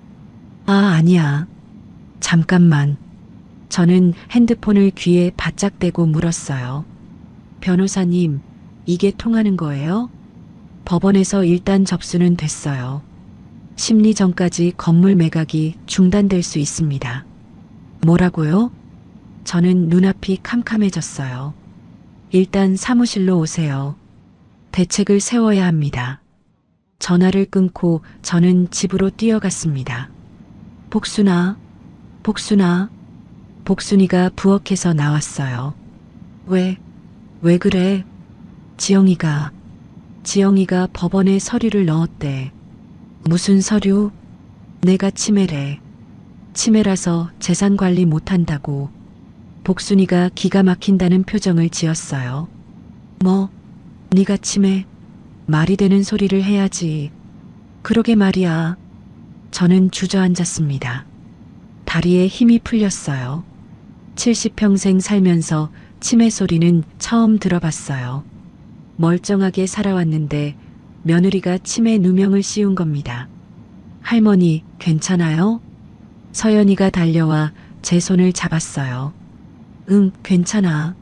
아, 아니야. 잠깐만. 저는 핸드폰을 귀에 바짝 대고 물었어요. 변호사님, 이게 통하는 거예요? 법원에서 일단 접수는 됐어요. 심리 전까지 건물 매각이 중단될 수 있습니다. 뭐라고요? 저는 눈앞이 캄캄해졌어요. 일단 사무실로 오세요. 대책을 세워야 합니다. 전화를 끊고 저는 집으로 뛰어갔습니다. 복순아, 복순아. 복순이가 부엌에서 나왔어요. 왜 그래? 지영이가 법원에 서류를 넣었대. 무슨 서류? 내가 치매래. 치매라서 재산 관리 못한다고. 복순이가 기가 막힌다는 표정을 지었어요. 뭐, 네가 치매? 말이 되는 소리를 해야지. 그러게 말이야. 저는 주저앉았습니다. 다리에 힘이 풀렸어요. 70평생 살면서 치매 소리는 처음 들어봤어요. 멀쩡하게 살아왔는데 며느리가 치매 누명을 씌운 겁니다. 할머니, 괜찮아요? 서연이가 달려와 제 손을 잡았어요. 응, 괜찮아.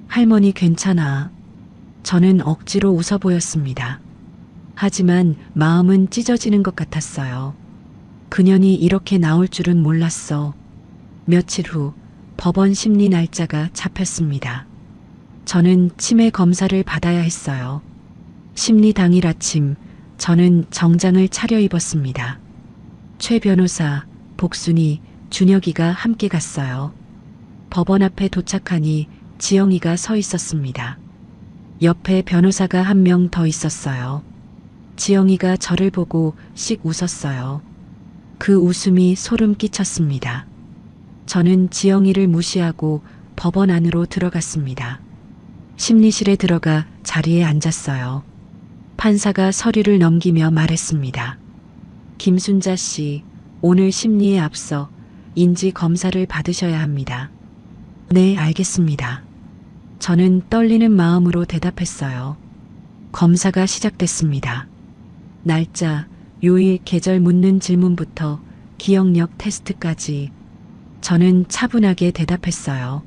할머니 괜찮아. 저는 억지로 웃어 보였습니다. 하지만 마음은 찢어지는 것 같았어요. 그년이 이렇게 나올 줄은 몰랐어. 며칠 후 법원 심리 날짜가 잡혔습니다. 저는 치매 검사를 받아야 했어요. 심리 당일 아침 저는 정장을 차려입었습니다. 최 변호사, 복순이, 준혁이가 함께 갔어요. 법원 앞에 도착하니 지영이가 서 있었습니다. 옆에 변호사가 한 명 더 있었어요. 지영이가 저를 보고 씩 웃었어요. 그 웃음이 소름 끼쳤습니다. 저는 지영이를 무시하고 법원 안으로 들어갔습니다. 심리실에 들어가 자리에 앉았어요. 판사가 서류를 넘기며 말했습니다. 김순자 씨, 오늘 심리에 앞서 인지 검사를 받으셔야 합니다. 네, 알겠습니다. 저는 떨리는 마음으로 대답했어요. 검사가 시작됐습니다. 날짜, 요일, 계절 묻는 질문부터 기억력 테스트까지 저는 차분하게 대답했어요.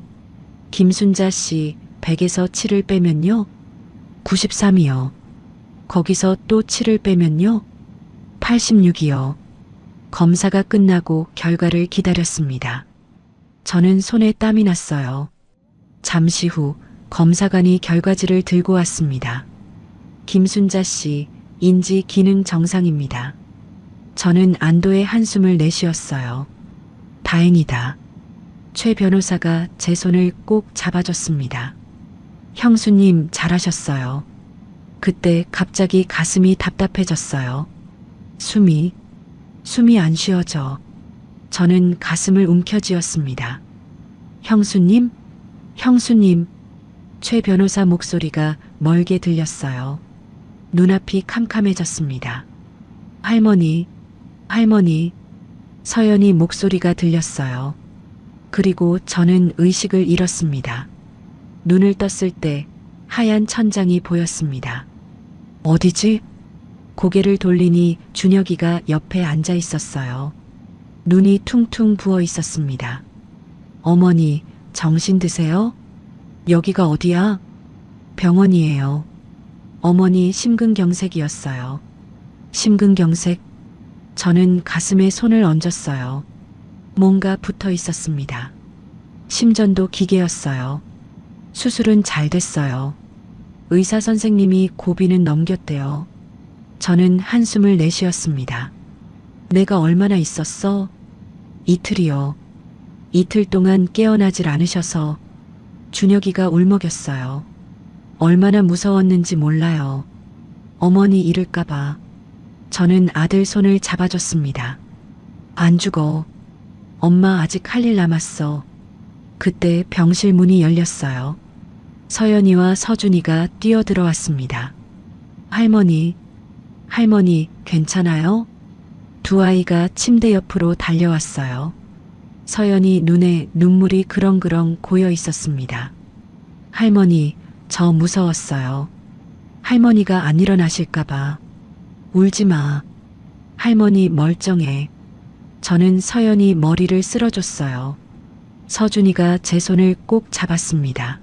김순자 씨, 100에서 7을 빼면요? 93이요. 거기서 또 7을 빼면요? 86이요. 검사가 끝나고 결과를 기다렸습니다. 저는 손에 땀이 났어요. 잠시 후 검사관이 결과지를 들고 왔습니다. 김순자 씨, 인지 기능 정상입니다. 저는 안도의 한숨을 내쉬었어요. 다행이다. 최 변호사가 제 손을 꼭 잡아줬습니다. 형수님, 잘하셨어요. 그때 갑자기 가슴이 답답해졌어요. 숨이 안 쉬어져. 저는 가슴을 움켜쥐었습니다. 형수님? 형수님? 최 변호사 목소리가 멀게 들렸어요. 눈앞이 캄캄해졌습니다. 할머니, 할머니. 서연이 목소리가 들렸어요. 그리고 저는 의식을 잃었습니다. 눈을 떴을 때 하얀 천장이 보였습니다. 어디지? 고개를 돌리니 준혁이가 옆에 앉아 있었어요. 눈이 퉁퉁 부어 있었습니다. 어머니, 정신 드세요? 여기가 어디야? 병원이에요. 어머니 심근경색이었어요. 심근경색? 저는 가슴에 손을 얹었어요. 뭔가 붙어 있었습니다. 심전도 기계였어요. 수술은 잘 됐어요. 의사 선생님이 고비는 넘겼대요. 저는 한숨을 내쉬었습니다. 내가 얼마나 있었어? 이틀이요. 이틀 동안 깨어나질 않으셔서 준혁이가 울먹였어요. 얼마나 무서웠는지 몰라요. 어머니 잃을까봐. 저는 아들 손을 잡아줬습니다. 안 죽어. 엄마 아직 할 일 남았어. 그때 병실 문이 열렸어요. 서연이와 서준이가 뛰어들어왔습니다. 할머니, 할머니, 괜찮아요? 두 아이가 침대 옆으로 달려왔어요. 서연이 눈에 눈물이 그렁그렁 고여 있었습니다. 할머니, 저 무서웠어요. 할머니가 안 일어나실까봐. 울지 마. 할머니 멀쩡해. 저는 서연이 머리를 쓸어줬어요. 서준이가 제 손을 꼭 잡았습니다.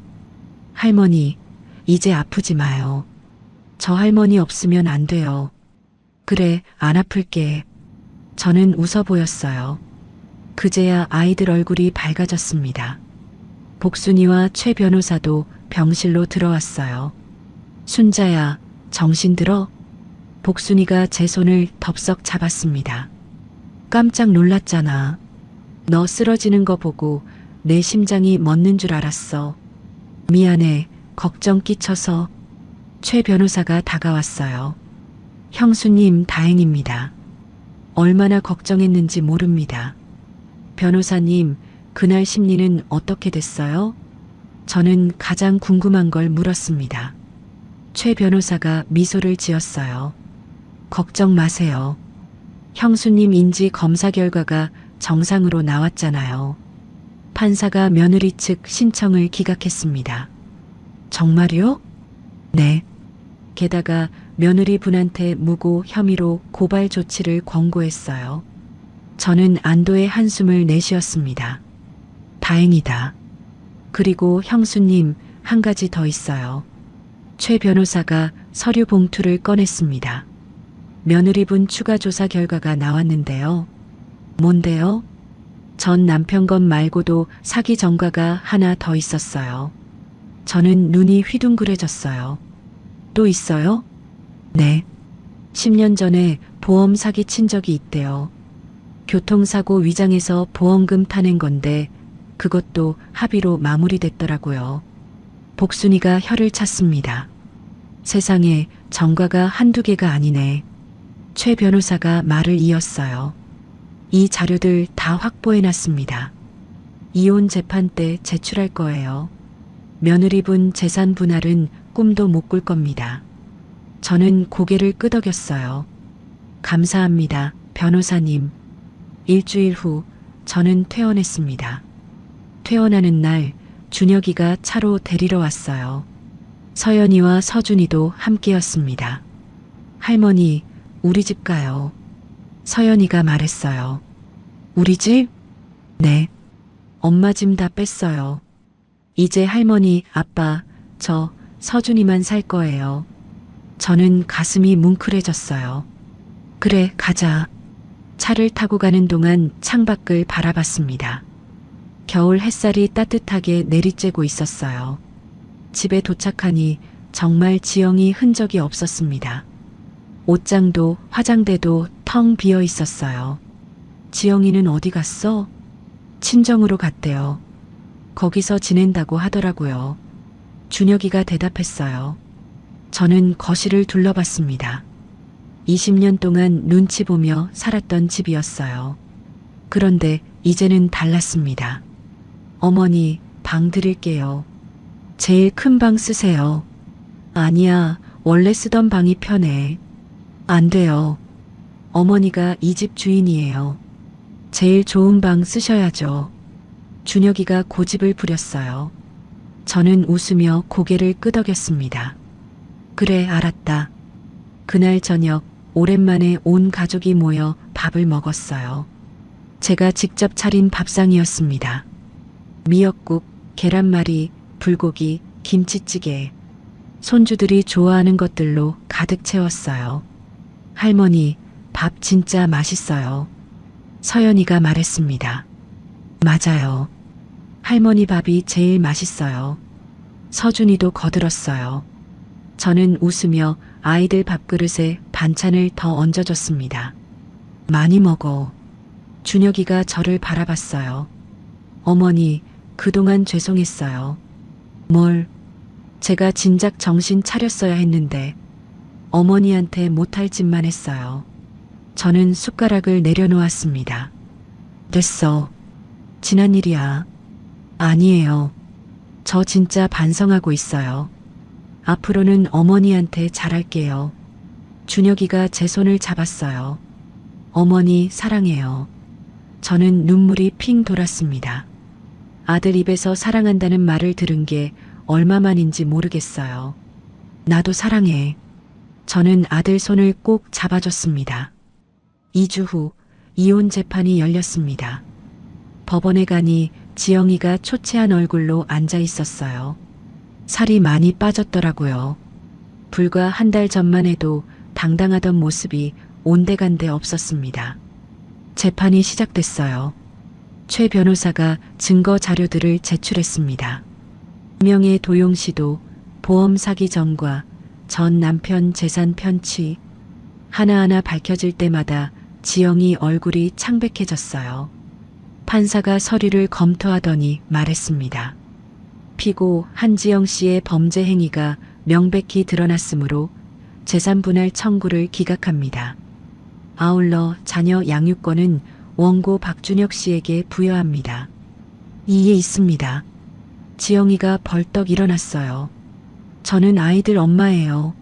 할머니, 이제 아프지 마요. 저 할머니 없으면 안 돼요. 그래, 안 아플게. 저는 웃어 보였어요. 그제야 아이들 얼굴이 밝아졌습니다. 복순이와 최 변호사도 병실로 들어왔어요. 순자야, 정신 들어? 복순이가 제 손을 덥석 잡았습니다. 깜짝 놀랐잖아. 너 쓰러지는 거 보고 내 심장이 멎는 줄 알았어. 미안해, 걱정 끼쳐서. 최 변호사가 다가왔어요. 형수님, 다행입니다. 얼마나 걱정했는지 모릅니다. 변호사님, 그날 심리는 어떻게 됐어요? 저는 가장 궁금한 걸 물었습니다. 최 변호사가 미소를 지었어요. 걱정 마세요. 형수님 인지 검사 결과가 정상으로 나왔잖아요. 판사가 며느리 측 신청을 기각했습니다. 정말요? 네. 게다가 며느리 분한테 무고 혐의로 고발 조치를 권고했어요. 저는 안도의 한숨을 내쉬었습니다. 다행이다. 그리고 형수님, 한 가지 더 있어요. 최 변호사가 서류 봉투를 꺼냈습니다. 며느리분 추가 조사 결과가 나왔는데요. 뭔데요? 전 남편 것 말고도 사기 전과가 하나 더 있었어요. 저는 눈이 휘둥그레졌어요. 또 있어요? 네. 10년 전에 보험 사기 친 적이 있대요. 교통사고 위장해서 보험금 타낸 건데 그것도 합의로 마무리됐더라고요. 복순이가 혀를 찼습니다. 세상에 전과가 한두 개가 아니네. 최 변호사가 말을 이었어요. 이 자료들 다 확보해놨습니다. 이혼 재판 때 제출할 거예요. 며느리분 재산 분할은 꿈도 못 꿀 겁니다. 저는 고개를 끄덕였어요. 감사합니다, 변호사님. 일주일 후 저는 퇴원했습니다. 퇴원하는 날 준혁이가 차로 데리러 왔어요. 서연이와 서준이도 함께였습니다. 할머니, 우리 집 가요. 서연이가 말했어요. 우리 집? 네. 엄마 짐 다 뺐어요. 이제 할머니, 아빠, 저, 서준이만 살 거예요. 저는 가슴이 뭉클해졌어요. 그래, 가자. 차를 타고 가는 동안 창밖을 바라봤습니다. 겨울 햇살이 따뜻하게 내리쬐고 있었어요. 집에 도착하니 정말 지영이 흔적이 없었습니다. 옷장도 화장대도 텅 비어 있었어요. 지영이는 어디 갔어? 친정으로 갔대요. 거기서 지낸다고 하더라고요. 준혁이가 대답했어요. 저는 거실을 둘러봤습니다. 20년 동안 눈치 보며 살았던 집이었어요. 그런데 이제는 달랐습니다. 어머니, 방 드릴게요. 제일 큰 방 쓰세요. 아니야, 원래 쓰던 방이 편해. 안 돼요. 어머니가 이 집 주인이에요. 제일 좋은 방 쓰셔야죠. 준혁이가 고집을 부렸어요. 저는 웃으며 고개를 끄덕였습니다. 그래, 알았다. 그날 저녁 오랜만에 온 가족이 모여 밥을 먹었어요. 제가 직접 차린 밥상이었습니다. 미역국, 계란말이, 불고기, 김치찌개. 손주들이 좋아하는 것들로 가득 채웠어요. 할머니, 밥 진짜 맛있어요. 서연이가 말했습니다. 맞아요. 할머니 밥이 제일 맛있어요. 서준이도 거들었어요. 저는 웃으며 아이들 밥그릇에 반찬을 더 얹어줬습니다. 많이 먹어. 준혁이가 저를 바라봤어요. 어머니, 그동안 죄송했어요. 뭘? 제가 진작 정신 차렸어야 했는데 어머니한테 못할 짓만 했어요. 저는 숟가락을 내려놓았습니다. 됐어. 지난 일이야. 아니에요. 저 진짜 반성하고 있어요. 앞으로는 어머니한테 잘할게요. 준혁이가 제 손을 잡았어요. 어머니 사랑해요. 저는 눈물이 핑 돌았습니다. 아들 입에서 사랑한다는 말을 들은 게 얼마만인지 모르겠어요. 나도 사랑해. 저는 아들 손을 꼭 잡아줬습니다. 2주 후 이혼 재판이 열렸습니다. 법원에 가니 지영이가 초췌한 얼굴로 앉아 있었어요. 살이 많이 빠졌더라고요. 불과 한 달 전만 해도 당당하던 모습이 온데간데 없었습니다. 재판이 시작됐어요. 최 변호사가 증거 자료들을 제출했습니다. 명의 도용 시도, 보험 사기 전과 전 남편 재산 편취, 하나하나 밝혀질 때마다 지영이 얼굴이 창백해졌어요. 판사가 서류를 검토하더니 말했습니다. 피고 한지영 씨의 범죄 행위가 명백히 드러났으므로 재산분할 청구를 기각합니다. 아울러 자녀 양육권은 원고 박준혁 씨에게 부여합니다. 이에 있습니다. 지영이가 벌떡 일어났어요. 저는 아이들 엄마예요.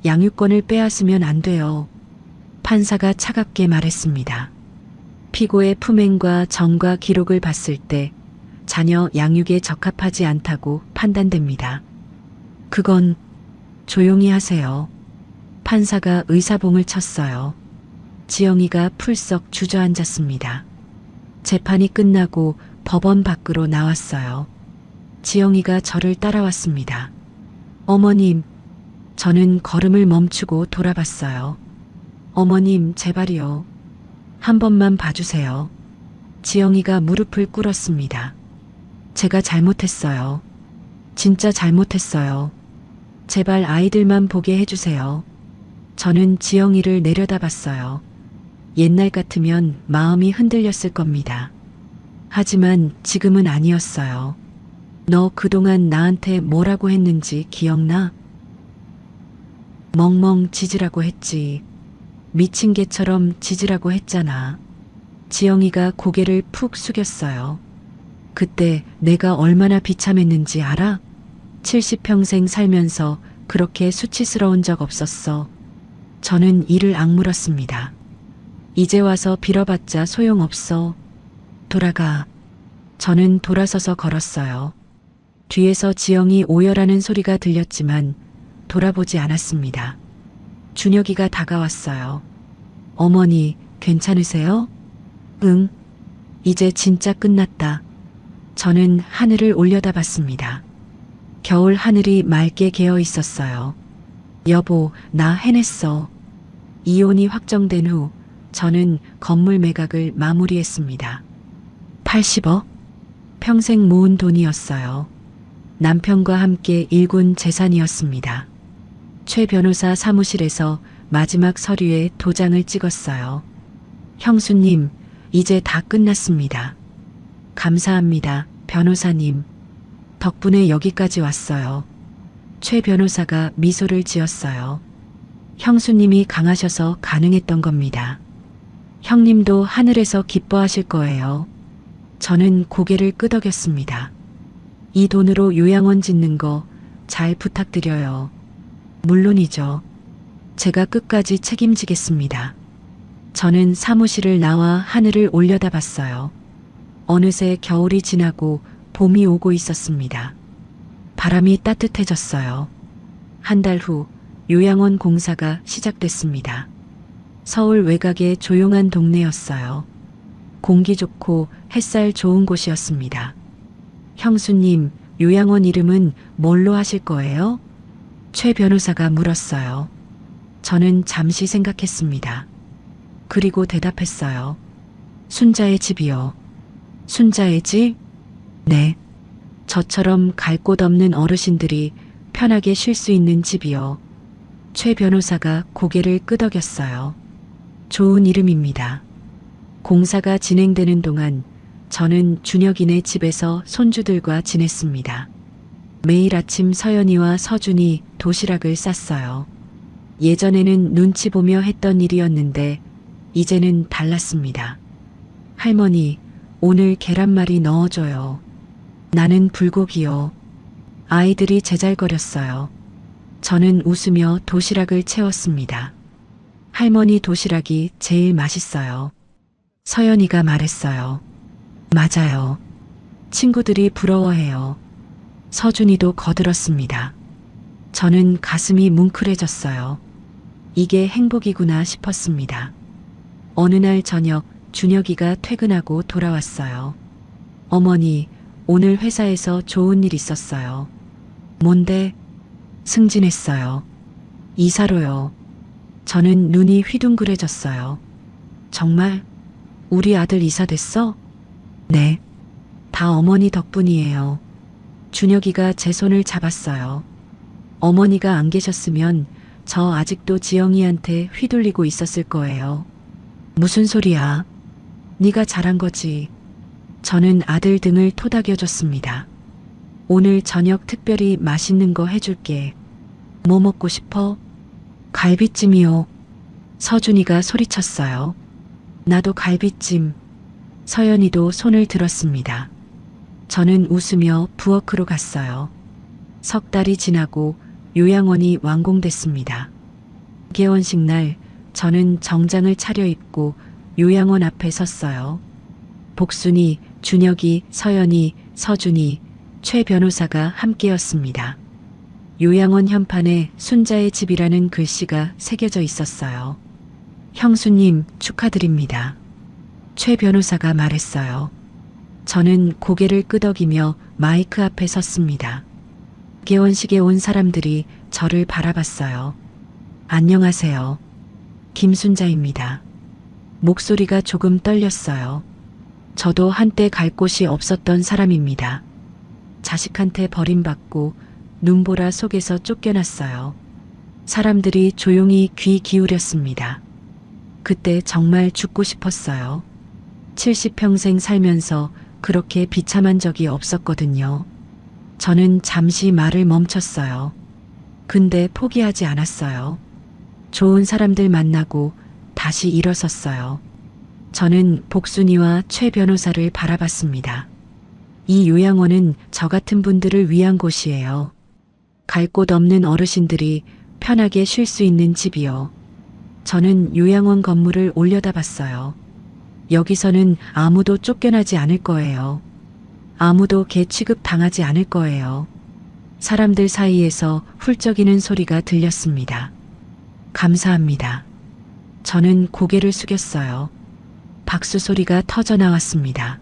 양육권을 빼앗으면 안 돼요. 판사가 차갑게 말했습니다. 피고의 품행과 정과 기록을 봤을 때 자녀 양육에 적합하지 않다고 판단됩니다. 그건 조용히 하세요. 판사가 의사봉을 쳤어요. 지영이가 풀썩 주저앉았습니다. 재판이 끝나고 법원 밖으로 나왔어요. 지영이가 저를 따라왔습니다. 어머님, 저는 걸음을 멈추고 돌아봤어요. 어머님, 제발이요. 한 번만 봐주세요. 지영이가 무릎을 꿇었습니다. 제가 잘못했어요. 진짜 잘못했어요. 제발 아이들만 보게 해주세요. 저는 지영이를 내려다봤어요. 옛날 같으면 마음이 흔들렸을 겁니다. 하지만 지금은 아니었어요. 너 그동안 나한테 뭐라고 했는지 기억나? 멍멍 짖으라고 했지. 미친 개처럼 짖으라고 했잖아. 지영이가 고개를 푹 숙였어요. 그때 내가 얼마나 비참했는지 알아? 70평생 살면서 그렇게 수치스러운 적 없었어. 저는 이를 악물었습니다. 이제 와서 빌어봤자 소용없어. 돌아가. 저는 돌아서서 걸었어요. 뒤에서 지영이 오열하는 소리가 들렸지만 돌아보지 않았습니다. 준혁이가 다가왔어요. 어머니, 괜찮으세요? 응. 이제 진짜 끝났다. 저는 하늘을 올려다봤습니다. 겨울 하늘이 맑게 개어 있었어요. 여보, 나 해냈어. 이혼이 확정된 후 저는 건물 매각을 마무리했습니다. 80억? 평생 모은 돈이었어요. 남편과 함께 일군 재산이었습니다. 최 변호사 사무실에서 마지막 서류에 도장을 찍었어요. 형수님, 이제 다 끝났습니다. 감사합니다, 변호사님. 덕분에 여기까지 왔어요. 최 변호사가 미소를 지었어요. 형수님이 강하셔서 가능했던 겁니다. 형님도 하늘에서 기뻐하실 거예요. 저는 고개를 끄덕였습니다. 이 돈으로 요양원 짓는 거 잘 부탁드려요. 물론이죠. 제가 끝까지 책임지겠습니다. 저는 사무실을 나와 하늘을 올려다봤어요. 어느새 겨울이 지나고 봄이 오고 있었습니다. 바람이 따뜻해졌어요. 한 달 후 요양원 공사가 시작됐습니다. 서울 외곽의 조용한 동네였어요. 공기 좋고 햇살 좋은 곳이었습니다. 형수님, 요양원 이름은 뭘로 하실 거예요? 최 변호사가 물었어요. 저는 잠시 생각했습니다. 그리고 대답했어요. 순자의 집이요. 순자의 집? 네. 저처럼 갈 곳 없는 어르신들이 편하게 쉴 수 있는 집이요. 최 변호사가 고개를 끄덕였어요. 좋은 이름입니다. 공사가 진행되는 동안 저는 준혁이네 집에서 손주들과 지냈습니다. 매일 아침 서연이와 서준이 도시락을 쌌어요. 예전에는 눈치 보며 했던 일이었는데 이제는 달랐습니다. 할머니, 오늘 계란말이 넣어줘요. 나는 불고기요. 아이들이 제잘거렸어요. 저는 웃으며 도시락을 채웠습니다. 할머니 도시락이 제일 맛있어요. 서연이가 말했어요. 맞아요. 친구들이 부러워해요. 서준이도 거들었습니다. 저는 가슴이 뭉클해졌어요. 이게 행복이구나 싶었습니다. 어느 날 저녁 준혁이가 퇴근하고 돌아왔어요. 어머니, 오늘 회사에서 좋은 일 있었어요. 뭔데? 승진했어요. 이사로요. 저는 눈이 휘둥그레졌어요. 정말? 우리 아들 이사 됐어? 네. 다 어머니 덕분이에요. 준혁이가 제 손을 잡았어요. 어머니가 안 계셨으면 저 아직도 지영이한테 휘둘리고 있었을 거예요. 무슨 소리야? 네가 잘한 거지. 저는 아들 등을 토닥여줬습니다. 오늘 저녁 특별히 맛있는 거 해줄게. 뭐 먹고 싶어? 갈비찜이요. 서준이가 소리쳤어요. 나도 갈비찜. 서연이도 손을 들었습니다. 저는 웃으며 부엌으로 갔어요. 석 달이 지나고 요양원이 완공됐습니다. 개원식 날 저는 정장을 차려입고 요양원 앞에 섰어요. 복순이, 준혁이, 서연이, 서준이, 최 변호사가 함께였습니다. 요양원 현판에 순자의 집이라는 글씨가 새겨져 있었어요. 형수님, 축하드립니다. 최 변호사가 말했어요. 저는 고개를 끄덕이며 마이크 앞에 섰습니다. 개원식에 온 사람들이 저를 바라봤어요. 안녕하세요. 김순자입니다. 목소리가 조금 떨렸어요. 저도 한때 갈 곳이 없었던 사람입니다. 자식한테 버림받고 눈보라 속에서 쫓겨났어요. 사람들이 조용히 귀 기울였습니다. 그때 정말 죽고 싶었어요. 70평생 살면서 그렇게 비참한 적이 없었거든요. 저는 잠시 말을 멈췄어요. 근데 포기하지 않았어요. 좋은 사람들 만나고 다시 일어섰어요. 저는 복순이와 최 변호사를 바라봤습니다. 이 요양원은 저 같은 분들을 위한 곳이에요. 갈 곳 없는 어르신들이 편하게 쉴 수 있는 집이요. 저는 요양원 건물을 올려다봤어요. 여기서는 아무도 쫓겨나지 않을 거예요. 아무도 개 취급 당하지 않을 거예요. 사람들 사이에서 훌쩍이는 소리가 들렸습니다. 감사합니다. 저는 고개를 숙였어요. 박수 소리가 터져 나왔습니다.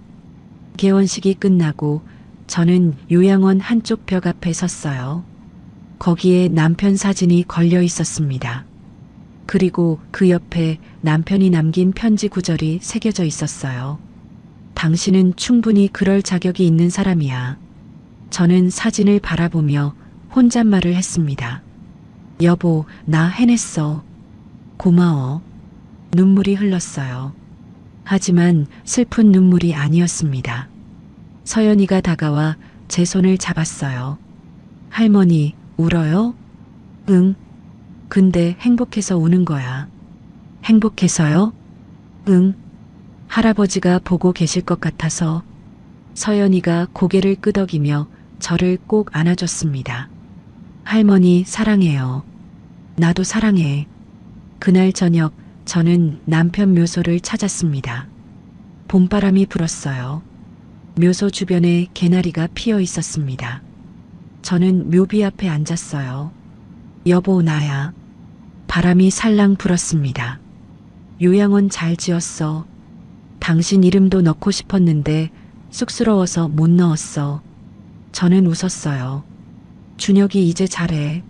개원식이 끝나고 저는 요양원 한쪽 벽 앞에 섰어요. 거기에 남편 사진이 걸려 있었습니다. 그리고 그 옆에 남편이 남긴 편지 구절이 새겨져 있었어요. 당신은 충분히 그럴 자격이 있는 사람이야. 저는 사진을 바라보며 혼잣말을 했습니다. 여보, 나 해냈어. 고마워. 눈물이 흘렀어요. 하지만 슬픈 눈물이 아니었습니다. 서연이가 다가와 제 손을 잡았어요. 할머니, 울어요? 응. 근데 행복해서 우는 거야. 행복해서요? 응. 할아버지가 보고 계실 것 같아서 서연이가 고개를 끄덕이며 저를 꼭 안아줬습니다. 할머니 사랑해요. 나도 사랑해. 그날 저녁 저는 남편 묘소를 찾았습니다. 봄바람이 불었어요. 묘소 주변에 개나리가 피어 있었습니다. 저는 묘비 앞에 앉았어요. 여보, 나야. 바람이 살랑 불었습니다. 요양원 잘 지었어. 당신 이름도 넣고 싶었는데 쑥스러워서 못 넣었어. 저는 웃었어요. 준혁이 이제 잘해.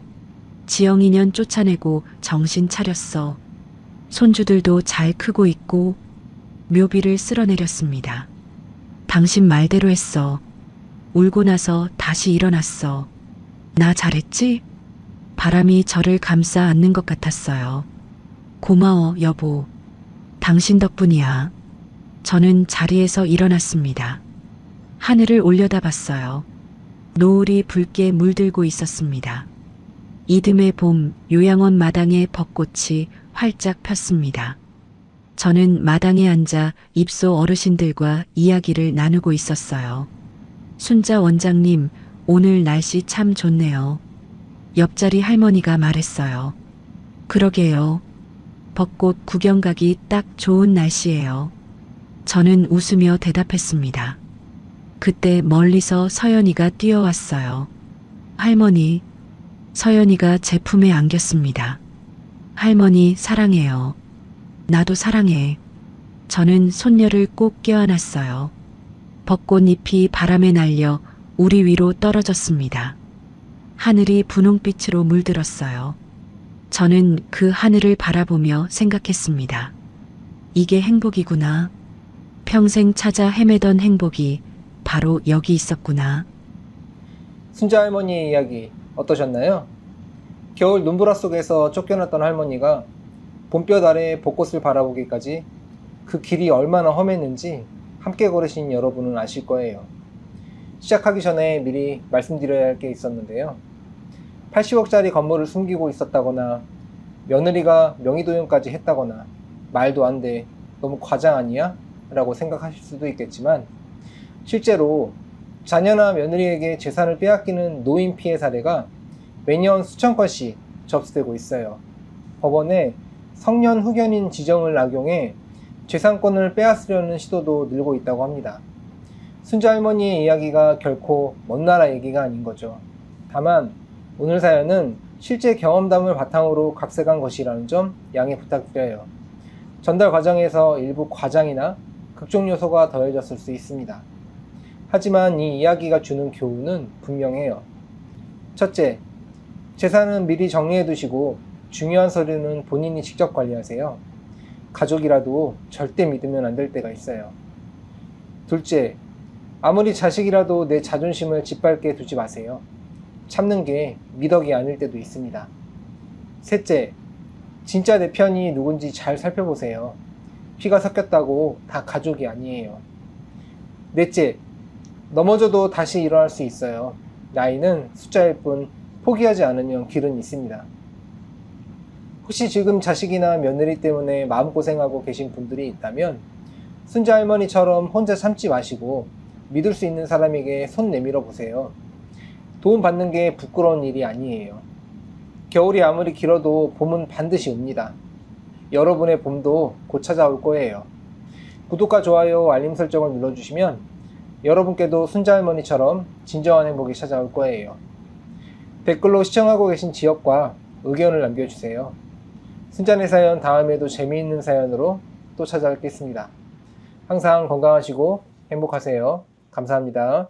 지영이년 쫓아내고 정신 차렸어. 손주들도 잘 크고 있고. 묘비를 쓸어내렸습니다. 당신 말대로 했어. 울고 나서 다시 일어났어. 나 잘했지? 바람이 저를 감싸 안는 것 같았어요. 고마워, 여보. 당신 덕분이야. 저는 자리에서 일어났습니다. 하늘을 올려다봤어요. 노을이 붉게 물들고 있었습니다. 이듬해 봄 요양원 마당에 벚꽃이 활짝 폈습니다. 저는 마당에 앉아 입소 어르신들과 이야기를 나누고 있었어요. 순자 원장님, 오늘 날씨 참 좋네요. 옆자리 할머니가 말했어요. 그러게요. 벚꽃 구경 가기 딱 좋은 날씨예요. 저는 웃으며 대답했습니다. 그때 멀리서 서연이가 뛰어왔어요. 할머니. 서연이가 제 품에 안겼습니다. 할머니 사랑해요. 나도 사랑해. 저는 손녀를 꼭 껴안았어요. 벚꽃잎이 바람에 날려 우리 위로 떨어졌습니다. 하늘이 분홍빛으로 물들었어요. 저는 그 하늘을 바라보며 생각했습니다. 이게 행복이구나. 평생 찾아 헤매던 행복이 바로 여기 있었구나. 순자 할머니의 이야기 어떠셨나요? 겨울 눈보라 속에서 쫓겨났던 할머니가 봄볕 아래 벚꽃을 바라보기까지 그 길이 얼마나 험했는지 함께 걸으신 여러분은 아실 거예요. 시작하기 전에 미리 말씀드려야 할 게 있었는데요. 80억짜리 건물을 숨기고 있었다거나 며느리가 명의도용까지 했다거나 말도 안 돼, 너무 과장 아니야? 라고 생각하실 수도 있겠지만 실제로 자녀나 며느리에게 재산을 빼앗기는 노인 피해 사례가 매년 수천 건씩 접수되고 있어요. 법원에 성년 후견인 지정을 악용해 재산권을 빼앗으려는 시도도 늘고 있다고 합니다. 순자 할머니의 이야기가 결코 먼 나라 얘기가 아닌 거죠. 다만 오늘 사연은 실제 경험담을 바탕으로 각색한 것이라는 점 양해 부탁드려요. 전달 과정에서 일부 과장이나 극중 요소가 더해졌을 수 있습니다. 하지만 이 이야기가 주는 교훈은 분명해요. 첫째, 재산은 미리 정리해 두시고 중요한 서류는 본인이 직접 관리하세요. 가족이라도 절대 믿으면 안 될 때가 있어요. 둘째, 아무리 자식이라도 내 자존심을 짓밟게 두지 마세요. 참는 게 미덕이 아닐 때도 있습니다. 셋째, 진짜 내 편이 누군지 잘 살펴보세요. 피가 섞였다고 다 가족이 아니에요. 넷째, 넘어져도 다시 일어날 수 있어요. 나이는 숫자일 뿐 포기하지 않으면 길은 있습니다. 혹시 지금 자식이나 며느리 때문에 마음고생하고 계신 분들이 있다면 순자 할머니처럼 혼자 참지 마시고 믿을 수 있는 사람에게 손 내밀어 보세요. 도움받는 게 부끄러운 일이 아니에요. 겨울이 아무리 길어도 봄은 반드시 옵니다. 여러분의 봄도 곧 찾아올 거예요. 구독과 좋아요, 알림 설정을 눌러주시면 여러분께도 순자 할머니처럼 진정한 행복이 찾아올 거예요. 댓글로 시청하고 계신 지역과 의견을 남겨주세요. 순자네 사연 다음에도 재미있는 사연으로 또 찾아뵙겠습니다. 항상 건강하시고 행복하세요. 감사합니다.